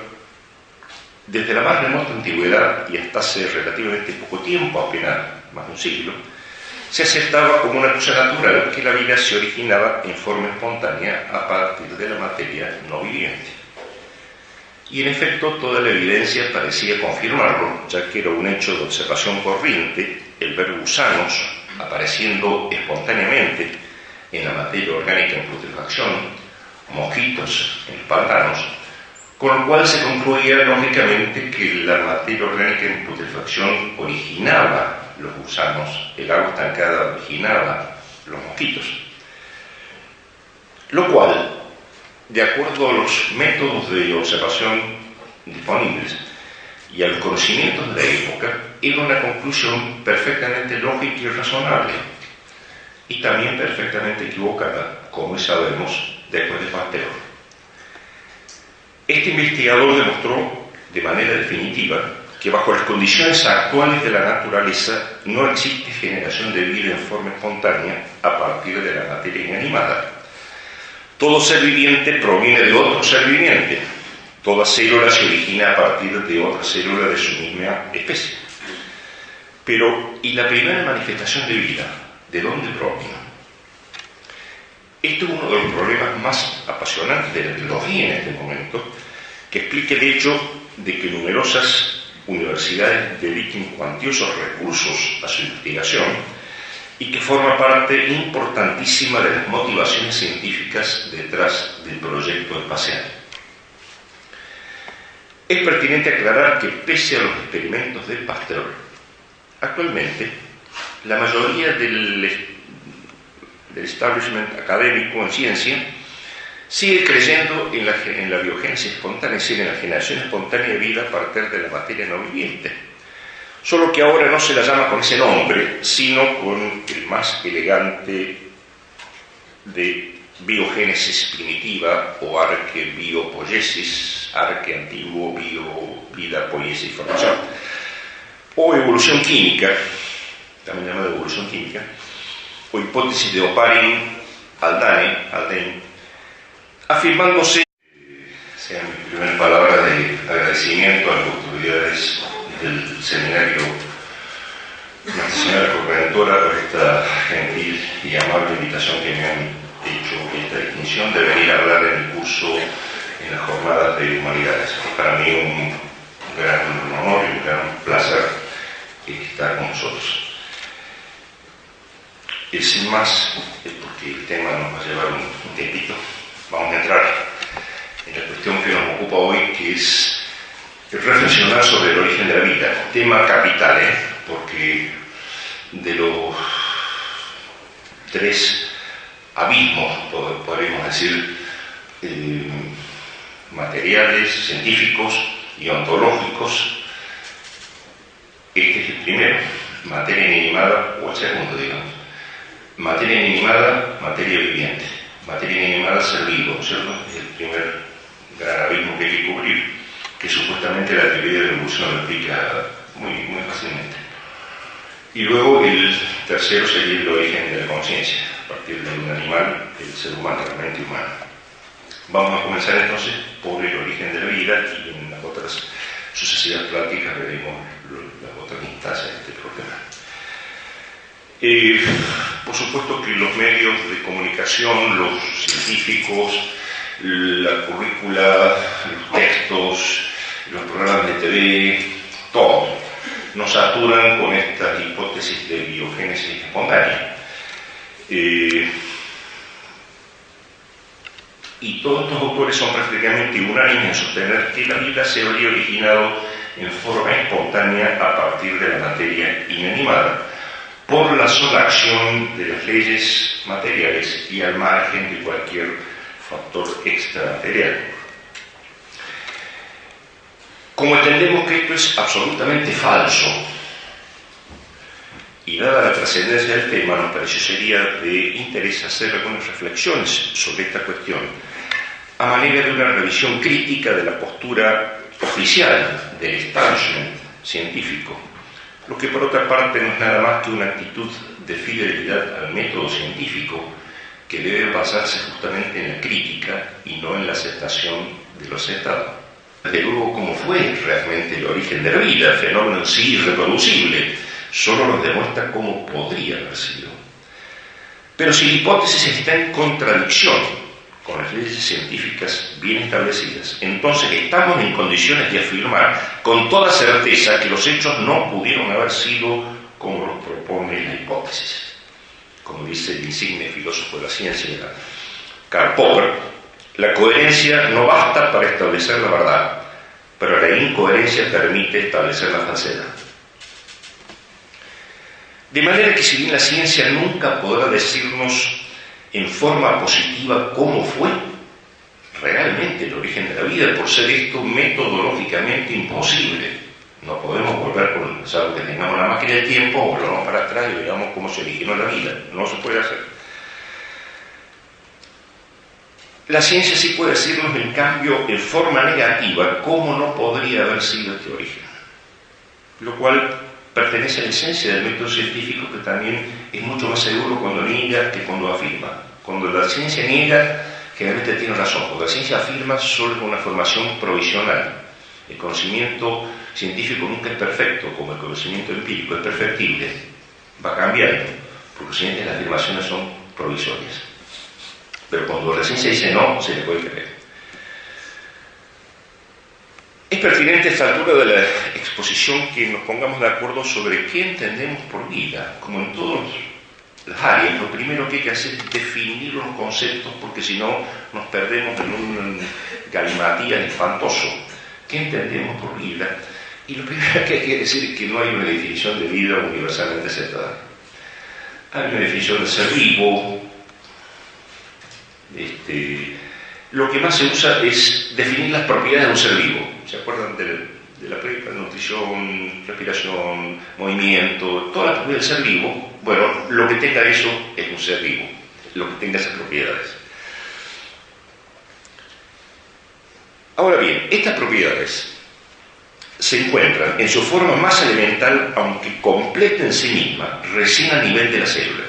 desde la más remota antigüedad y hasta hace relativamente poco tiempo, apenas más de un siglo, se aceptaba como una cosa natural que la vida se originaba en forma espontánea a partir de la materia no viviente. Y en efecto toda la evidencia parecía confirmarlo, ya que era un hecho de observación corriente el ver gusanos apareciendo espontáneamente en la materia orgánica en putrefacción, mosquitos en pantanos, con lo cual se concluía lógicamente que la materia orgánica en putrefacción originaba los gusanos, el agua estancada originaba los mosquitos. Lo cual, de acuerdo a los métodos de observación disponibles y a los conocimientos de la época, era una conclusión perfectamente lógica y razonable, y también perfectamente equivocada, como sabemos, después de Pasteur. Este investigador demostró de manera definitiva que bajo las condiciones actuales de la naturaleza no existe generación de vida en forma espontánea a partir de la materia inanimada. Todo ser viviente proviene de otro ser viviente. Toda célula se origina a partir de otra célula de su misma especie. Pero, ¿y la primera manifestación de vida? ¿De dónde proviene? Este es uno de los problemas más apasionantes de la biología en este momento, que explica el hecho de que numerosas universidades dediquen cuantiosos recursos a su investigación y que forma parte importantísima de las motivaciones científicas detrás del proyecto espacial. Es pertinente aclarar que pese a los experimentos de Pasteur, actualmente la mayoría del establishment académico en ciencia sigue creyendo en la biogénesis espontánea, es decir, en la generación espontánea de vida a partir de la materia no viviente. Solo que ahora no se la llama con ese nombre, sino con el más elegante de biogénesis primitiva o arquebiopoiesis, arqueantiguo vida, poiesis, formación, o evolución química, también llamada evolución química, o hipótesis de Oparin-Haldane, afirmándose, sea mi primera palabra de agradecimiento a las autoridades del seminario Nuestra Señora Corredentora por esta gentil y amable invitación que me han hecho, esta distinción de venir a hablar en el curso en las jornadas de humanidades. Es para mí un gran honor y un gran placer estar con nosotros. Y sin más, porque el tema nos va a llevar un tiempito, vamos a entrar en la cuestión que nos ocupa hoy, que es reflexionar sobre el origen de la vida. Tema capital, porque de los tres abismos, podríamos decir, materiales, científicos y ontológicos, este es el primero, materia inanimada, o el segundo, digamos. Materia inanimada, materia viviente. Materia inanimada, ser vivo, ¿cierto? Es el primer gran abismo que hay que cubrir, que supuestamente la teoría de la evolución lo explica muy fácilmente. Y luego el tercero sería el origen de la conciencia, a partir de un animal, el ser humano, la mente humana. Vamos a comenzar entonces por el origen de la vida y en las otras sucesivas pláticas veremos las otras instancias de este problema. Por supuesto que los medios de comunicación, los científicos, la currícula, los textos, los programas de TV, todo, nos saturan con estas hipótesis de biogénesis espontánea. Y todos estos autores son prácticamente unánimes en sostener que la vida se habría originado en forma espontánea a partir de la materia inanimada, por la sola acción de las leyes materiales y al margen de cualquier factor extramaterial. Como entendemos que esto es absolutamente falso, y dada la trascendencia del tema, nos pareció sería de interés hacer algunas reflexiones sobre esta cuestión, a manera de una revisión crítica de la postura oficial del establishment científico, lo que por otra parte no es nada más que una actitud de fidelidad al método científico que debe basarse justamente en la crítica y no en la aceptación de lo aceptado. Desde luego, ¿cómo fue realmente el origen de la vida? Fenómeno en sí irreproducible, solo nos demuestra cómo podría haber sido. Pero si la hipótesis está en contradicción con las leyes científicas bien establecidas, entonces estamos en condiciones de afirmar con toda certeza que los hechos no pudieron haber sido como los propone la hipótesis. Como dice el insigne filósofo de la ciencia, Karl Popper, la coherencia no basta para establecer la verdad, pero la incoherencia permite establecer la falsedad. De manera que si bien la ciencia nunca podrá decirnos en forma positiva cómo fue realmente el origen de la vida, por ser esto metodológicamente imposible, no podemos volver con, salvo que tengamos una máquina del tiempo, volvamos para atrás y veamos cómo se originó la vida. No se puede hacer. La ciencia sí puede decirnos, en cambio, en forma negativa, cómo no podría haber sido este origen. Lo cual pertenece a la esencia del método científico, que también es mucho más seguro cuando niega que cuando afirma. Cuando la ciencia niega, generalmente tiene razón. Cuando la ciencia afirma, solo con una formación provisional. El conocimiento científico nunca es perfecto, como el conocimiento empírico es perfectible. Va cambiando, porque siempre las afirmaciones son provisorias. Pero cuando la ciencia dice no, se le puede creer. Es pertinente a esta altura de la exposición que nos pongamos de acuerdo sobre qué entendemos por vida. Como en todas las áreas, lo primero que hay que hacer es definir los conceptos, porque si no nos perdemos en un galimatías espantoso. ¿Qué entendemos por vida? Y lo primero que hay que decir es que no hay una definición de vida universalmente aceptada. Hay una definición de ser vivo. Lo que más se usa es definir las propiedades de un ser vivo. ¿Se acuerdan de la prepa? Nutrición, respiración, movimiento, todas las propiedades del ser vivo. Bueno, lo que tenga eso es un ser vivo, lo que tenga esas propiedades. Ahora bien, estas propiedades se encuentran en su forma más elemental, aunque completa en sí misma, recién a nivel de la célula.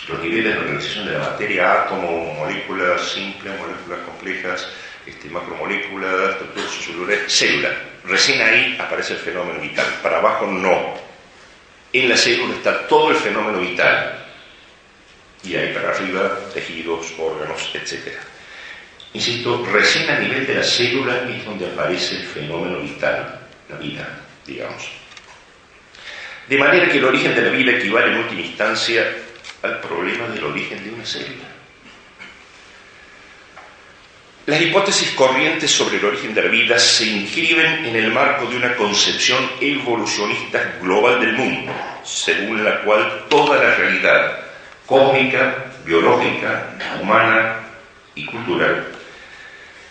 Los niveles de organización de la materia, átomo, moléculas simples, moléculas complejas, macromoléculas, estructuras celulares, célula. Recién ahí aparece el fenómeno vital. Para abajo no. En la célula está todo el fenómeno vital. Y ahí para arriba, tejidos, órganos, etc. Insisto, recién a nivel de la célula es donde aparece el fenómeno vital, la vida, digamos. De manera que el origen de la vida equivale en última instancia al problema del origen de una célula. Las hipótesis corrientes sobre el origen de la vida se inscriben en el marco de una concepción evolucionista global del mundo, según la cual toda la realidad cósmica, biológica, humana y cultural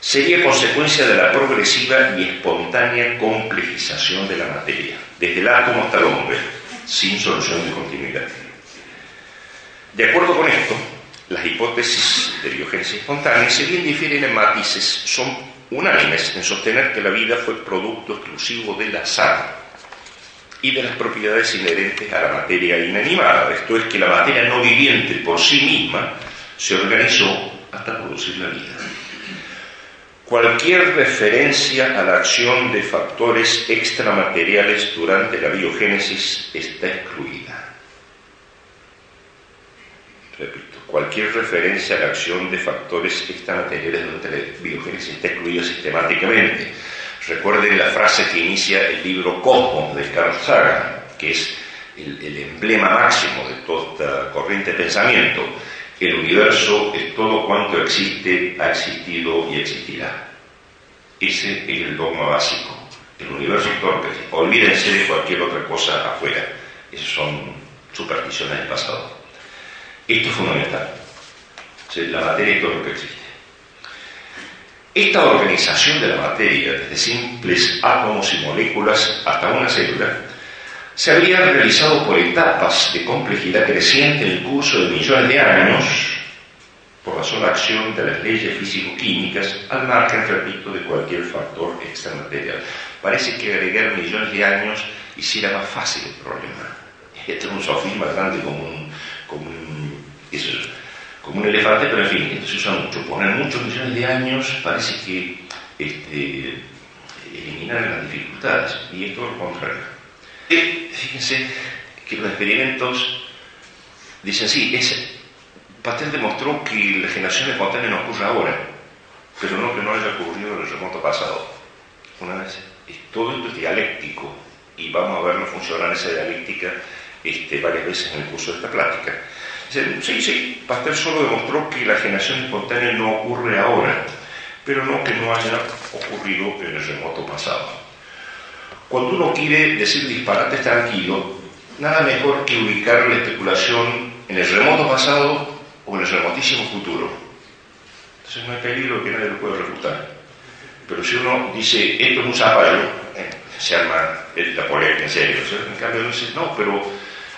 sería consecuencia de la progresiva y espontánea complejización de la materia, desde el átomo hasta el hombre, sin solución de continuidad. De acuerdo con esto, las hipótesis de biogénesis espontánea, si bien difieren en matices, son unánimes en sostener que la vida fue producto exclusivo del azar y de las propiedades inherentes a la materia inanimada. Esto es, que la materia no viviente por sí misma se organizó hasta producir la vida. Cualquier referencia a la acción de factores extramateriales durante la biogénesis está excluida. Repito, cualquier referencia a la acción de factores extramateriales durante la biogénesis está excluida sistemáticamente. Recuerden la frase que inicia el libro Cosmos de Carl Sagan, que es el emblema máximo de toda esta corriente de pensamiento. El universo es todo cuanto existe, ha existido y existirá. Ese es el dogma básico. El universo es todo lo que existe. Olvídense de cualquier otra cosa afuera. Esas son supersticiones del pasado. Esto es fundamental. O sea, la materia es todo lo que existe. Esta organización de la materia, desde simples átomos y moléculas hasta una célula, se habría realizado por etapas de complejidad creciente en el curso de millones de años, por la sola acción de las leyes físico-químicas, al margen, repito, de cualquier factor extramaterial. Parece que agregar millones de años hiciera más fácil el problema. Este es un sofisma grande como un elefante, pero en fin, esto se usa mucho. Poner muchos millones de años parece que eliminar las dificultades, y es todo lo contrario. Fíjense que los experimentos dicen, sí, Pasteur demostró que la generación espontánea no ocurre ahora, pero no que no haya ocurrido en el remoto pasado. Una vez, todo esto es dialéctico, y vamos a verlo funcionar esa dialéctica varias veces en el curso de esta plática. Dicen, sí, Pasteur solo demostró que la generación espontánea no ocurre ahora, pero no que no haya ocurrido en el remoto pasado. Cuando uno quiere decir disparates tranquilo, nada mejor que ubicar la especulación en el remoto pasado o en el remotísimo futuro. Entonces no hay peligro que nadie lo pueda refutar. Pero si uno dice, esto es un zapallo, se arma la polémica en serio. En cambio uno dice, no, pero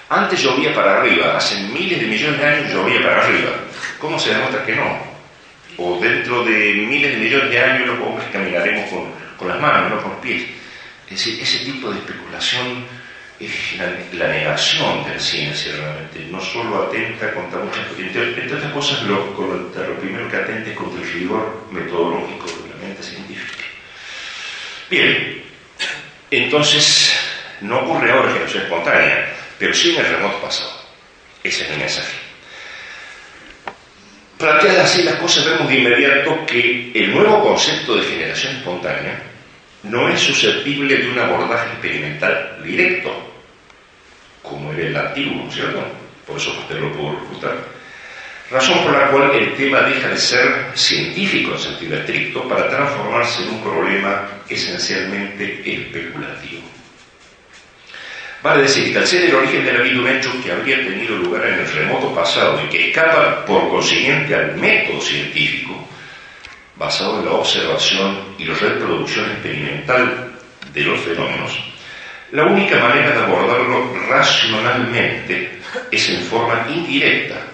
antes llovía para arriba, hace miles de millones de años llovía para arriba. ¿Cómo se demuestra que no? O dentro de miles de millones de años los hombres caminaremos con las manos, no con los pies. Es decir, ese tipo de especulación es la negación de la ciencia realmente, no solo atenta contra muchas cosas, entre otras cosas lo primero que atenta es contra el rigor metodológico de la mente científica. Bien, entonces no ocurre ahora generación espontánea, pero sí en el remoto pasado. Ese es el mensaje. Planteadas así las cosas, vemos de inmediato que el nuevo concepto de generación espontánea no es susceptible de un abordaje experimental directo, como era el antiguo, ¿cierto? Por eso usted lo pudo refutar. Razón por la cual el tema deja de ser científico en sentido estricto para transformarse en un problema esencialmente especulativo. Vale decir que al ser el origen de la vida un hecho que habría tenido lugar en el remoto pasado y que escapa por consiguiente al método científico, basado en la observación y la reproducción experimental de los fenómenos, la única manera de abordarlo racionalmente es en forma indirecta,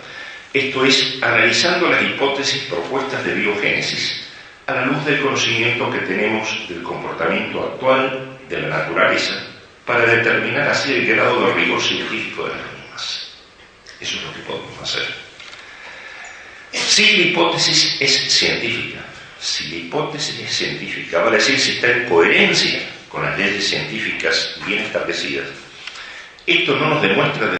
esto es, analizando las hipótesis propuestas de biogénesis a la luz del conocimiento que tenemos del comportamiento actual de la naturaleza para determinar así el grado de rigor científico de las mismas. Eso es lo que podemos hacer. Si la hipótesis es científica, vale decir si está en coherencia con las leyes científicas bien establecidas, esto no nos demuestra